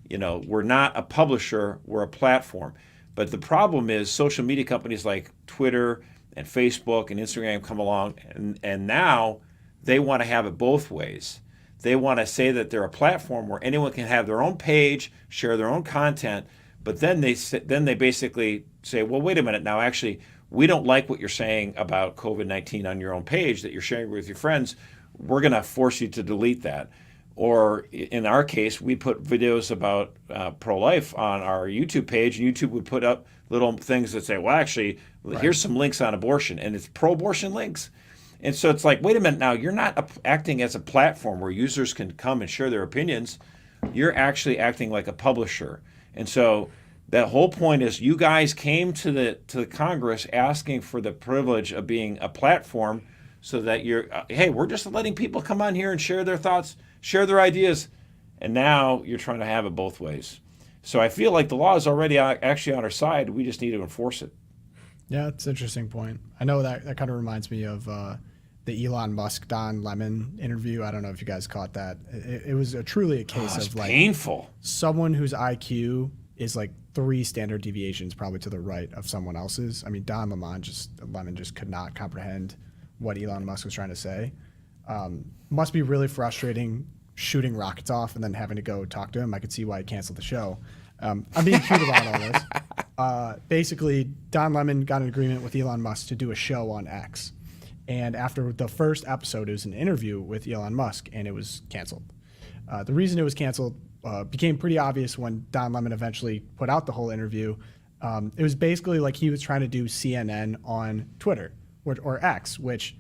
You know, we're not a publisher. We're a platform. But the problem is social media companies like Twitter and Facebook and Instagram come along, and now they want to have it both ways. They want to say that they're a platform where anyone can have their own page, share their own content, but then they basically say, well, wait a minute, now actually, we don't like what you're saying about COVID-19 on your own page that you're sharing with your friends. We're going to force you to delete that. Or in our case, we put videos about pro-life on our YouTube page, and YouTube would put up little things that say, well, actually, here's some links on abortion, and it's pro-abortion links. And so it's like, wait a minute, now you're not acting as a platform where users can come and share their opinions. You're actually acting like a publisher. And so that whole point is you guys came to the Congress asking for the privilege of being a platform so that you're, hey, we're just letting people come on here and share their thoughts, share their ideas, and now you're trying to have it both ways. So I feel like the law is already actually on our side. We just need to enforce it. Yeah, it's an interesting point. I know that kind of reminds me of the Elon Musk Don Lemon interview. I don't know if you guys caught that. It was truly a case of like painful. Someone whose IQ is like 3 standard deviations probably to the right of someone else's. I mean, Don Lemon just could not comprehend what Elon Musk was trying to say. Must be really frustrating shooting rockets off and then having to go talk to him. I could see why he canceled the show. I'm being cute about all this. Basically, Don Lemon got an agreement with Elon Musk to do a show on X. And after the first episode, it was an interview with Elon Musk, and it was canceled. The reason it was canceled became pretty obvious when Don Lemon eventually put out the whole interview. It was basically like he was trying to do CNN on Twitter or X, which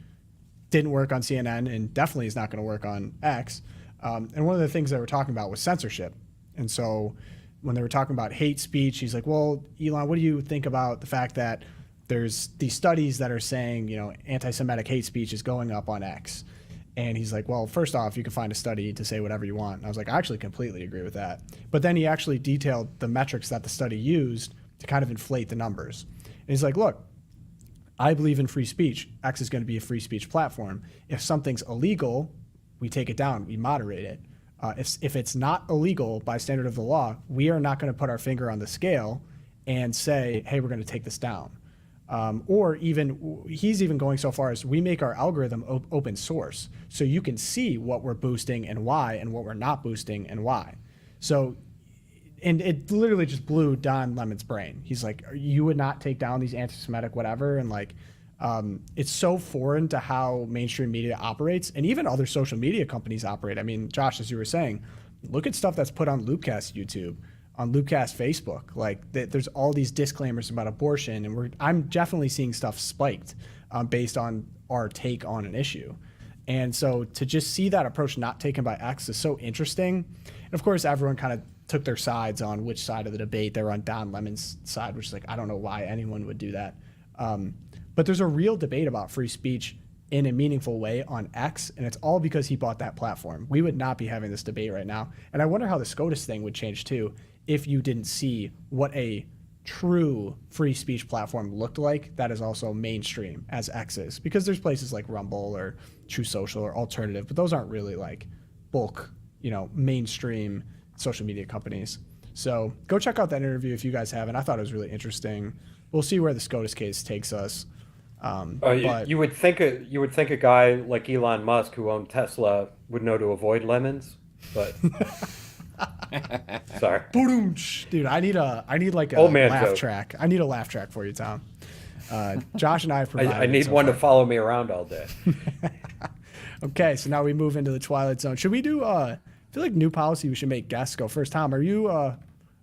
didn't work on CNN and definitely is not going to work on X. And one of the things they were talking about was censorship. And so when they were talking about hate speech, he's like, well, Elon, what do you think about the fact that there's these studies that are saying, you know, anti-Semitic hate speech is going up on X? And he's like, well, first off, you can find a study to say whatever you want. And I was like, I actually completely agree with that. But then he actually detailed the metrics that the study used to kind of inflate the numbers. And he's like, look, I believe in free speech. X is going to be a free speech platform. If something's illegal, we take it down, we moderate it. If it's not illegal by standard of the law, we are not going to put our finger on the scale and say, hey, we're going to take this down. Or even, he's even going so far as we make our algorithm open source. So you can see what we're boosting and why, and what we're not boosting and why. So, and it literally just blew Don Lemon's brain. He's like, you would not take down these anti-Semitic whatever. And like, it's so foreign to how mainstream media operates, and even other social media companies operate. I mean, Josh, as you were saying, look at stuff that's put on Loopcast YouTube, on Loopcast Facebook. Like, there's all these disclaimers about abortion, and I'm definitely seeing stuff spiked based on our take on an issue. And so to just see that approach not taken by X is so interesting. And of course, everyone kind of took their sides on which side of the debate. They were on Don Lemon's side, which is like, I don't know why anyone would do that. But there's a real debate about free speech in a meaningful way on X, and it's all because he bought that platform. We would not be having this debate right now. And I wonder how the SCOTUS thing would change too if you didn't see what a true free speech platform looked like that is also mainstream as X is. Because there's places like Rumble or True Social or Alternative, but those aren't really like bulk, mainstream social media companies. So go check out that interview if you guys haven't. I thought it was really interesting. We'll see where the SCOTUS case takes us. But you would think a guy like Elon Musk who owned Tesla would know to avoid lemons, but sorry. Dude, I need like a Old man laugh joke. track. I need a laugh track for you, Tom. Josh and I have provided I need so one far. to follow me around all day. Okay, so now we move into the Twilight Zone. Should we do? I feel like new policy. We should make guests go first. Tom, are you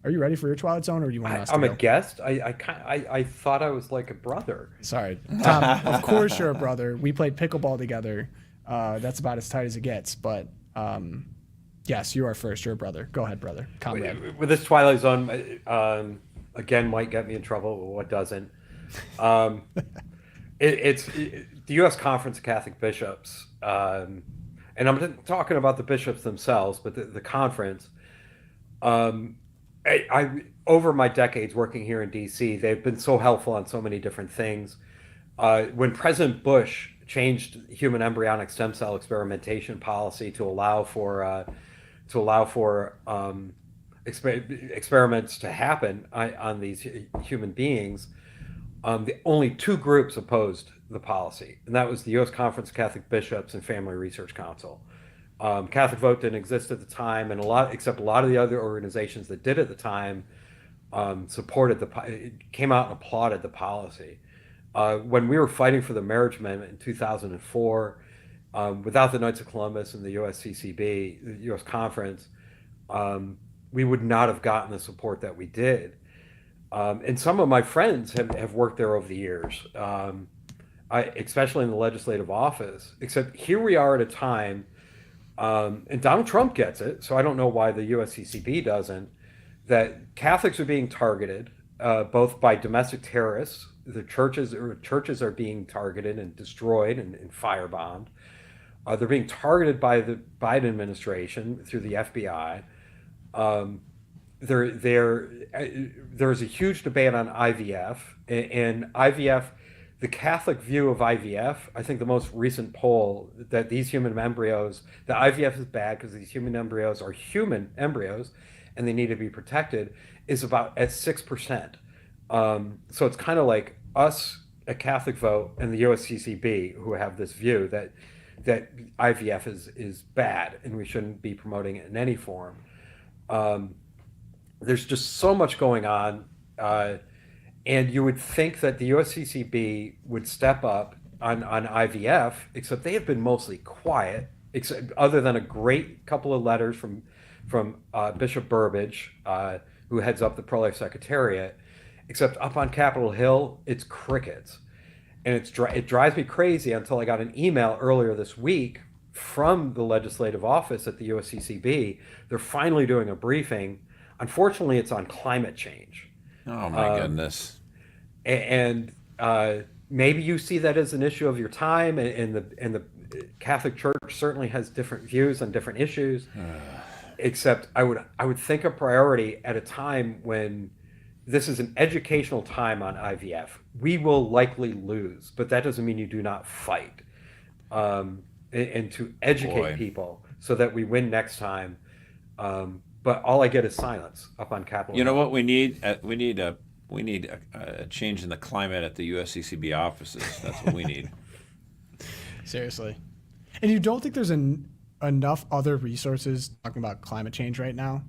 Are you ready for your Twilight Zone, or do you want us to I'm a go? guest. I thought I was like a brother. Sorry, Tom. Of course you're a brother. We played pickleball together. That's about as tight as it gets. But yes, you are first. You're a brother. Go ahead, brother. Comrade. With this Twilight Zone, again, might get me in trouble. But what doesn't? It's the U.S. Conference of Catholic Bishops, and I'm talking about the bishops themselves, but the conference. I over my decades working here in D.C., they've been so helpful on so many different things. When President Bush changed human embryonic stem cell experimentation policy to allow for experiments to happen on these human beings, the only two groups opposed the policy, and that was the U.S. Conference of Catholic Bishops and Family Research Council. CatholicVote didn't exist at the time, and a lot of the other organizations that did at the time came out and applauded the policy. When we were fighting for the marriage amendment in 2004, without the Knights of Columbus and the USCCB, the U.S. Conference, we would not have gotten the support that we did. And some of my friends have worked there over the years, especially in the legislative office. Except here we are at a time, and Donald Trump gets it, so I don't know why the USCCB doesn't, that Catholics are being targeted both by domestic terrorists. The churches are being targeted and destroyed and firebombed. They're being targeted by the Biden administration through the FBI. There's a huge debate on IVF, and IVF, the Catholic view of IVF, I think the most recent poll that these human embryos, the IVF is bad because these human embryos are human embryos and they need to be protected, is about at 6%. So it's kind of like us at CatholicVote and the USCCB who have this view that IVF is bad and we shouldn't be promoting it in any form. There's just so much going on, and you would think that the USCCB would step up on IVF, except they have been mostly quiet, except other than a great couple of letters from Bishop Burbidge, who heads up the Pro-Life Secretariat. Except up on Capitol Hill, it's crickets, and it drives me crazy until I got an email earlier this week from the legislative office at the USCCB. They're finally doing a briefing. Unfortunately, it's on climate change. Oh my goodness! And maybe you see that as an issue of your time, and the Catholic Church certainly has different views on different issues. Except I would think a priority at a time when this is an educational time on IVF. We will likely lose, but that doesn't mean you do not fight. And to educate people so that we win next time. But all I get is silence up on Capitol. You know what we need? We need a change in the climate at the USCCB offices. That's what we need. Seriously. And you don't think there's enough other resources talking about climate change right now?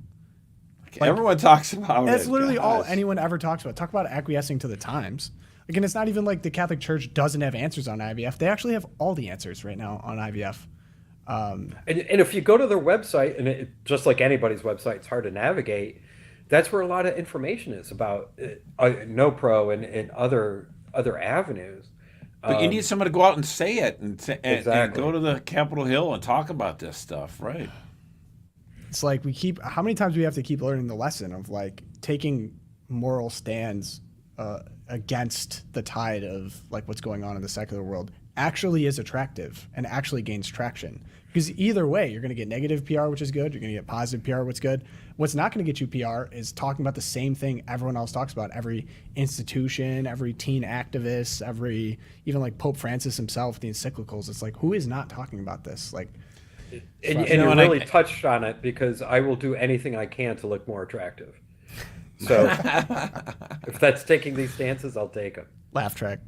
Like, everyone talks about it. That's literally all anyone ever talks about. Talk about acquiescing to the times. Again, it's not even like the Catholic Church doesn't have answers on IVF. They actually have all the answers right now on IVF. And if you go to their website, and just like anybody's website, it's hard to navigate. That's where a lot of information is about NoPro and other avenues. But you need someone to go out and say it and Exactly. go to the Capitol Hill and talk about this stuff, right? It's like how many times do we have to keep learning the lesson of like taking moral stands against the tide of like what's going on in the secular world actually is attractive and actually gains traction. Because either way, you're going to get negative PR, which is good. You're going to get positive PR, what's good. What's not going to get you PR is talking about the same thing everyone else talks about. Every institution, every teen activist, even like Pope Francis himself, the encyclicals. It's like, who is not talking about this? Like, and you really touched on it, because I will do anything I can to look more attractive. So if that's taking these stances, I'll take them. Laugh track.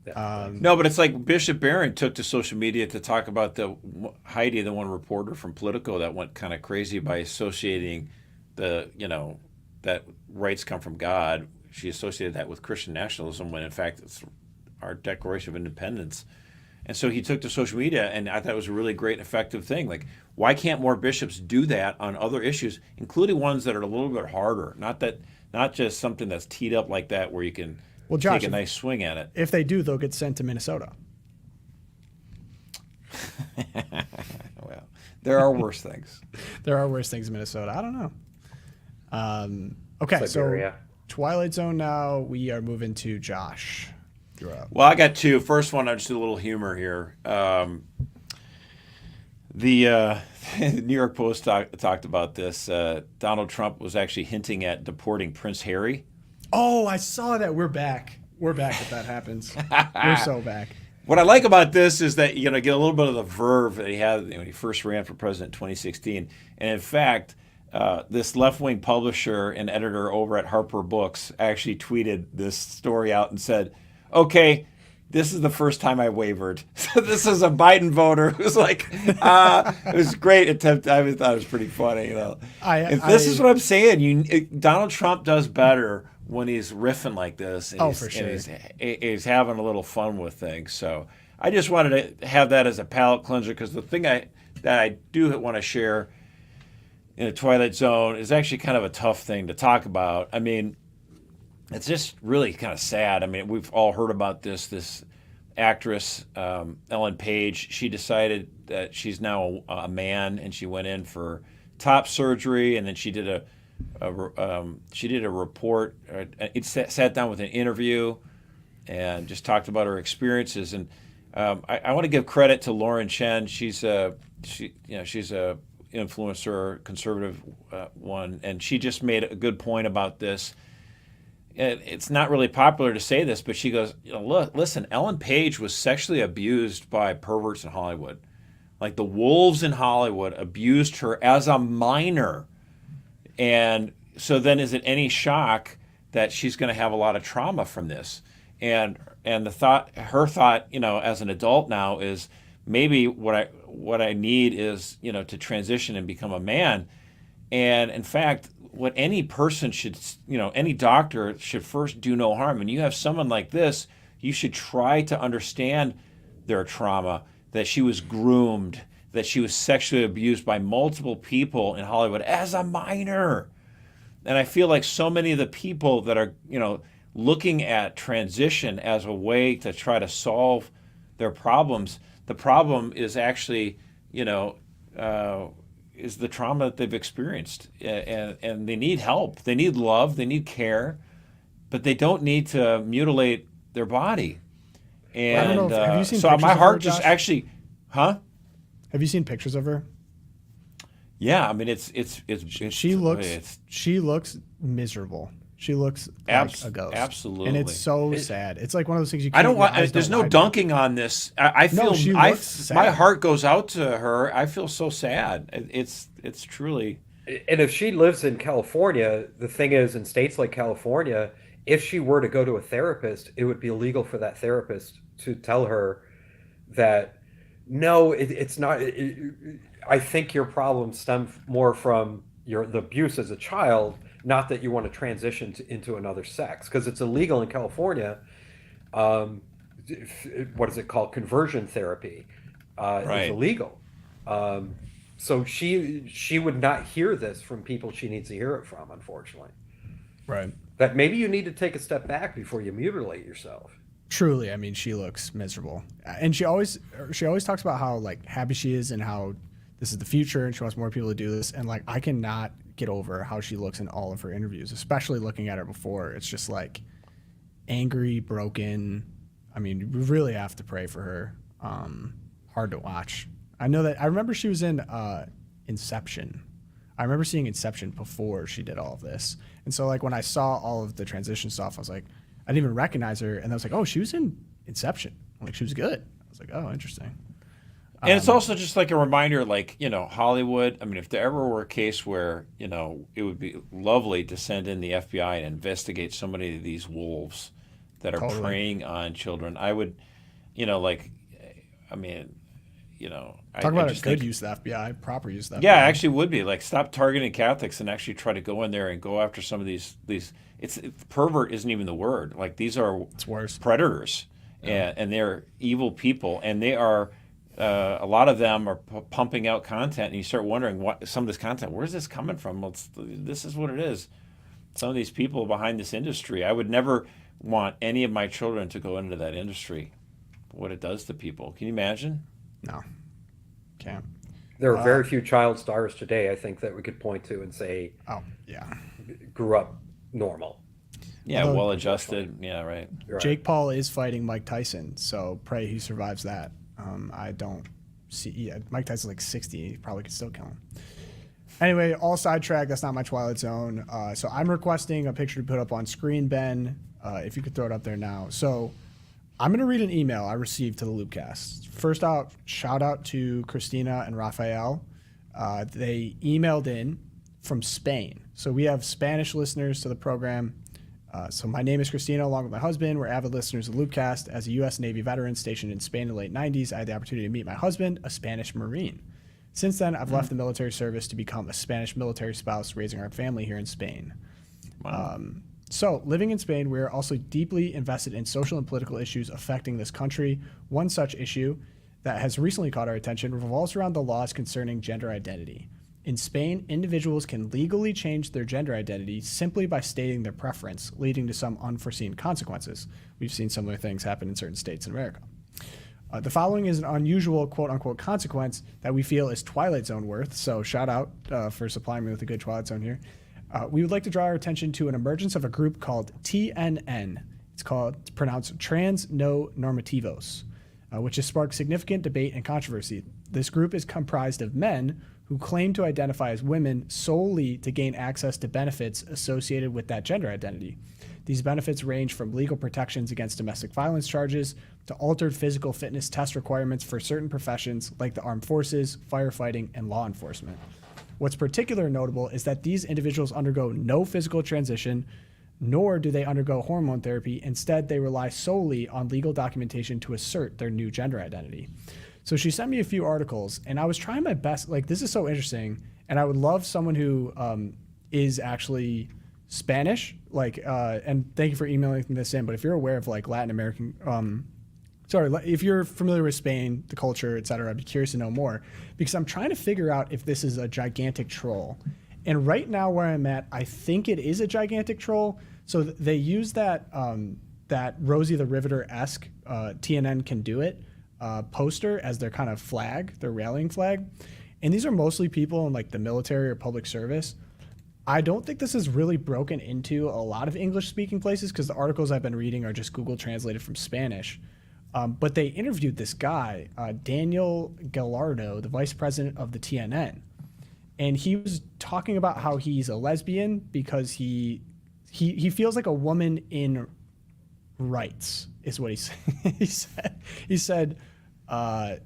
No, but it's like Bishop Barron took to social media to talk about the Heidi, the one reporter from Politico that went kind of crazy by associating that rights come from God. She associated that with Christian nationalism when in fact it's our Declaration of Independence. And so he took to social media, and I thought it was a really great, effective thing. Like, why can't more bishops do that on other issues, including ones that are a little bit harder? Not just something that's teed up like that where you can Josh, take a nice swing at it. If they do, they'll get sent to Minnesota. Well, there are worse things. There are worse things in Minnesota. I don't know. Okay, Siberia. so Twilight Zone now. We are moving to Josh. You're up. Well, I got two. First one, I'll just do a little humor here. The New York Post talked about this. Donald Trump was actually hinting at deporting Prince Harry. Oh, I saw that. We're back. We're back if that happens. We're so back. What I like about this is that you're going to get a little bit of the verve that he had when he first ran for president in 2016. And in fact, this left-wing publisher and editor over at Harper Books actually tweeted this story out and said, okay, this is the first time I wavered. So this is a Biden voter who's like, it was a great attempt. I thought it was pretty funny. This is what I'm saying. Donald Trump does better when he's riffing like this. And for sure. And he's having a little fun with things. So I just wanted to have that as a palate cleanser, because the thing that I do want to share in a Twilight Zone is actually kind of a tough thing to talk about. I mean, it's just really kind of sad. I mean, we've all heard about this actress, Ellen Page. She decided that she's now a man, and she went in for top surgery, and then she did a report. It sat down with an interview, and just talked about her experiences. And I want to give credit to Lauren Chen. She's a influencer, conservative one, and she just made a good point about this. It's not really popular to say this, but she goes, look, listen, Ellen Page was sexually abused by perverts in Hollywood. Like, the wolves in Hollywood abused her as a minor. And so then is it any shock that she's going to have a lot of trauma from this? And her thought, as an adult now is, maybe what I need is, to transition and become a man. And in fact, what any person should, any doctor should first do no harm. And you have someone like this, you should try to understand their trauma, that she was groomed, that she was sexually abused by multiple people in Hollywood as a minor. And I feel like so many of the people that are, looking at transition as a way to try to solve their problems, the problem is actually, is the trauma that they've experienced, and they need help, they need love, they need care, but they don't need to mutilate their body. And I don't know have you seen so pictures my of heart her, just Josh? actually, huh? Have you seen pictures of her? Yeah, I mean it's She looks miserable. She looks like a ghost. Absolutely. And it's so sad. It's like one of those things you can't. I don't want. your eyes There's don't no lie about. dunking on this. I feel. No, she looks sad. My heart goes out to her. I feel so sad. It's truly. And if she lives in California, the thing is, in states like California, if she were to go to a therapist, it would be illegal for that therapist to tell her that, no, it's not. I think your problems stem more from the abuse as a child, not that you want to transition into another sex, because it's illegal in California. What is it called? Conversion therapy is illegal. So she would not hear this from people she needs to hear it from, unfortunately. Right. That maybe you need to take a step back before you mutilate yourself. Truly, I mean, she looks miserable, and she always talks about how like happy she is and how this is the future, and she wants more people to do this. And like, I cannot get over how she looks in all of her interviews, especially looking at her before. It's just like angry, broken. I mean, we really have to pray for her. Hard to watch. I remember she was in Inception. I remember seeing Inception before she did all of this. And so like when I saw all of the transition stuff, I was like, I didn't even recognize her. And I was like, oh, she was in Inception. Like, she was good. I was like, oh, interesting. And it's also just like a reminder, like, Hollywood. I mean, if there ever were a case where, it would be lovely to send in the FBI and investigate so many of these wolves that are preying on children, I would, Talk about a good use of the FBI, proper use of the FBI. Yeah, actually would be. Like, stop targeting Catholics and actually try to go in there and go after some of these. It's pervert isn't even the word. Like, these are it's worse. Predators. and they're evil people, and they are. A lot of them are pumping out content, and you start wondering what some of this content. Where's this coming from? Well, this is what it is. Some of these people behind this industry. I would never want any of my children to go into that industry. What it does to people. Can you imagine? No, can't. There are very few child stars today, I think, that we could point to and say, oh yeah, grew up normal. Yeah, Although, well adjusted. Yeah, right. Jake Paul is fighting Mike Tyson, so pray he survives that. I don't see. Yeah, Mike Tyson's like 60. He probably could still kill him. Anyway, all sidetracked. That's not my Twilight Zone. So I'm requesting a picture to put up on screen, Ben. If you could throw it up there now. So I'm going to read an email I received to the Loopcast. First out, shout out to Christina and Raphael. They emailed in from Spain. So we have Spanish listeners to the program. So my name is Christina, along with my husband. We're avid listeners of Loopcast. As a U.S. Navy veteran stationed in Spain in the late 90s, I had the opportunity to meet my husband, a Spanish Marine. Since then, I've left the military service to become a Spanish military spouse, raising our family here in Spain. Wow. So, living in Spain, we are also deeply invested in social and political issues affecting this country. One such issue that has recently caught our attention revolves around the laws concerning gender identity. In Spain, individuals can legally change their gender identity simply by stating their preference, leading to some unforeseen consequences. We've seen similar things happen in certain states in America. The following is an unusual quote-unquote consequence that we feel is Twilight Zone worth, so shout out for supplying me with a good Twilight Zone here. We would like to draw our attention to an emergence of a group called TNN. It's pronounced Trans No Normativos, which has sparked significant debate and controversy. This group is comprised of men who claim to identify as women solely to gain access to benefits associated with that gender identity. These benefits range from legal protections against domestic violence charges to altered physical fitness test requirements for certain professions like the armed forces, firefighting, and law enforcement. What's particularly notable is that these individuals undergo no physical transition, nor do they undergo hormone therapy. Instead, they rely solely on legal documentation to assert their new gender identity. So she sent me a few articles, and I was trying my best. Like, this is so interesting, and I would love someone who is actually Spanish. Like, and thank you for emailing this in. But if you're aware of like Latin American, if you're familiar with Spain, the culture, et cetera, I'd be curious to know more, because I'm trying to figure out if this is a gigantic troll. And right now, where I'm at, I think it is a gigantic troll. So they use that that Rosie the Riveter-esque TNN can do it poster as their kind of flag, their rallying flag. And these are mostly people in like the military or public service. I don't think this is really broken into a lot of English speaking places, because the articles I've been reading are just Google translated from Spanish. But they interviewed this guy, Daniel Gallardo, the vice president of the TNN. And he was talking about how he's a lesbian because he feels like a woman in rights, is what he said. He said, the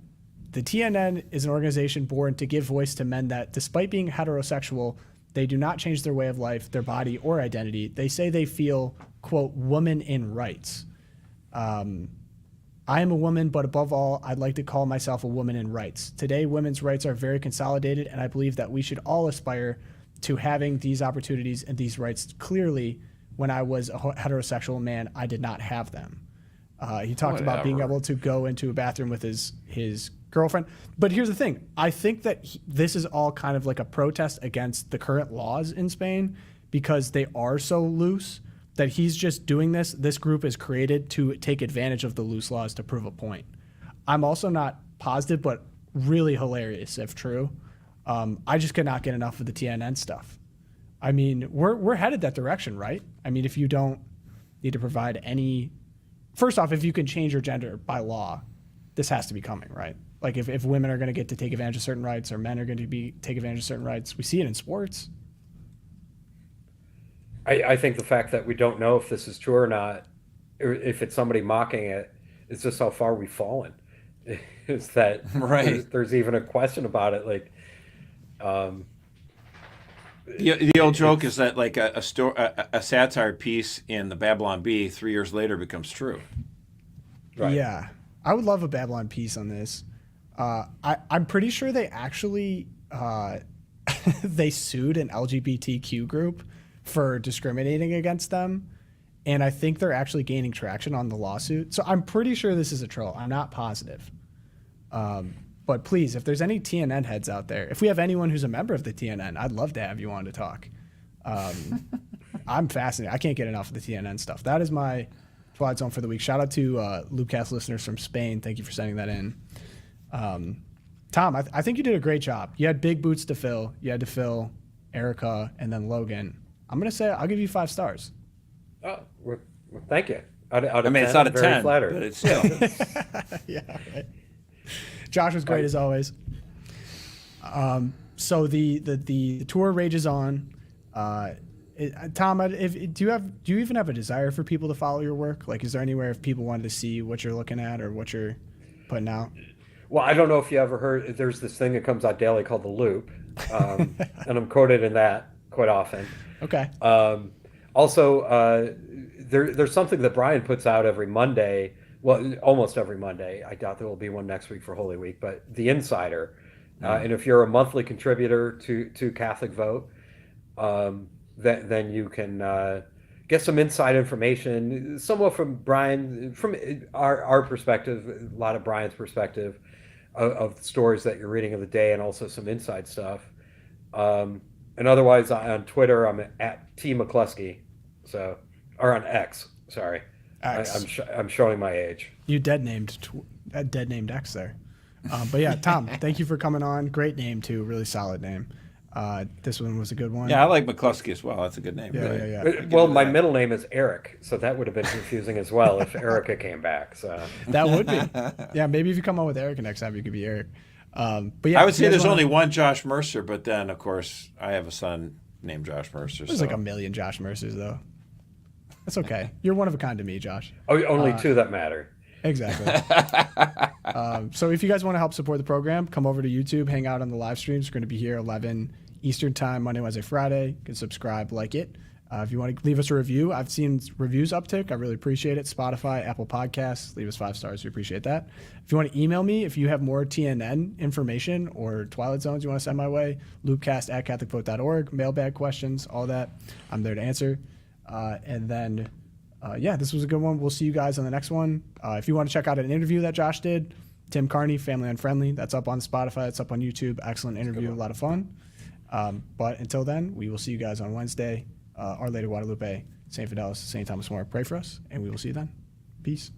TNN is an organization born to give voice to men that, despite being heterosexual, they do not change their way of life, their body, or identity. They say they feel, quote, woman in rights. I am a woman, but above all, I'd like to call myself a woman in rights. Today, women's rights are very consolidated, and I believe that we should all aspire to having these opportunities and these rights. Clearly, when I was a heterosexual man, I did not have them. He talked about being able to go into a bathroom with his girlfriend. But here's the thing. I think that this is all kind of like a protest against the current laws in Spain, because they are so loose that he's just doing this. This group is created to take advantage of the loose laws to prove a point. I'm also not positive, but really hilarious if true. I just could not get enough of the TNN stuff. I mean, we're headed that direction, right? I mean, if you don't need to provide any... First off, if you can change your gender by law, this has to be coming, right? Like if women are going to get to take advantage of certain rights, or men are going to take advantage of certain rights. We see it in sports. I think the fact that we don't know if this is true or not, or if it's somebody mocking it, is just how far we've fallen. Is that right? There's even a question about it. Like, the old joke is that like a satire piece in the Babylon Bee 3 years later becomes true. Right. Yeah, I would love a Babylon piece on this. I'm pretty sure they actually they sued an LGBTQ group for discriminating against them, and I think they're actually gaining traction on the lawsuit. So I'm pretty sure this is a troll. I'm not positive. But please, if there's any TNN heads out there, if we have anyone who's a member of the TNN, I'd love to have you on to talk. I'm fascinated. I can't get enough of the TNN stuff. That is my Twilight Zone for the week. Shout out to Loopcast listeners from Spain. Thank you for sending that in. Tom, I think you did a great job. You had big boots to fill. You had to fill Erika and then Logan. I'm going to say I'll give you 5 stars. Oh, well, thank you. Out of I mean, 10, it's not a very 10, flattered. but it's still. Yeah, right. Josh was great as always. So the tour rages on. Tom, do you even have a desire for people to follow your work? Like, is there anywhere if people wanted to see what you're looking at or what you're putting out? Well, I don't know if you ever heard, there's this thing that comes out daily called The Loop, and I'm quoted in that quite often. Okay. Also, there's something that Brian puts out every Monday, well, almost every Monday. I doubt there will be one next week for Holy Week, but The Insider. And if you're a monthly contributor to Catholic Vote, then you can get some inside information, somewhat from Brian, from our perspective, a lot of Brian's perspective of the stories that you're reading of the day, and also some inside stuff. And otherwise, on Twitter, I'm at T McCluskey, or on X. Sorry, X. I'm showing my age. You dead named X there. But yeah, Tom, thank you for coming on. Great name too, really solid name. This one was a good one. Yeah, I like McCluskey as well. That's a good name. Yeah. Well, my middle name is Eric, so that would have been confusing as well if Erika came back. So that would be. Yeah, maybe if you come on with Erika next time, you could be Eric. But yeah, I would say there's only one Josh Mercer, but then of course I have a son named Josh Mercer. There's like a million Josh Mercers though. That's okay. You're one of a kind to me, Josh. Oh, only 2 that matter. Exactly. So if you guys want to help support the program, come over to YouTube, hang out on the live streams. We're going to be here 11 Eastern time, Monday, Wednesday, Friday. You can subscribe, like it. If you want to leave us a review, I've seen reviews uptick. I really appreciate it. Spotify, Apple Podcasts, leave us 5 stars. We appreciate that. If you want to email me, if you have more TNN information or Twilight Zones you want to send my way, loopcast@catholicvote.org, mailbag questions, all that. I'm there to answer. And then, this was a good one. We'll see you guys on the next one. If you want to check out an interview that Josh did, Tim Carney, Family Unfriendly, that's up on Spotify. It's up on YouTube. Excellent interview. A lot of fun. But until then, we will see you guys on Wednesday. Our Lady of Guadalupe, St. Fidelis, St. Thomas More. Pray for us, and we will see you then. Peace.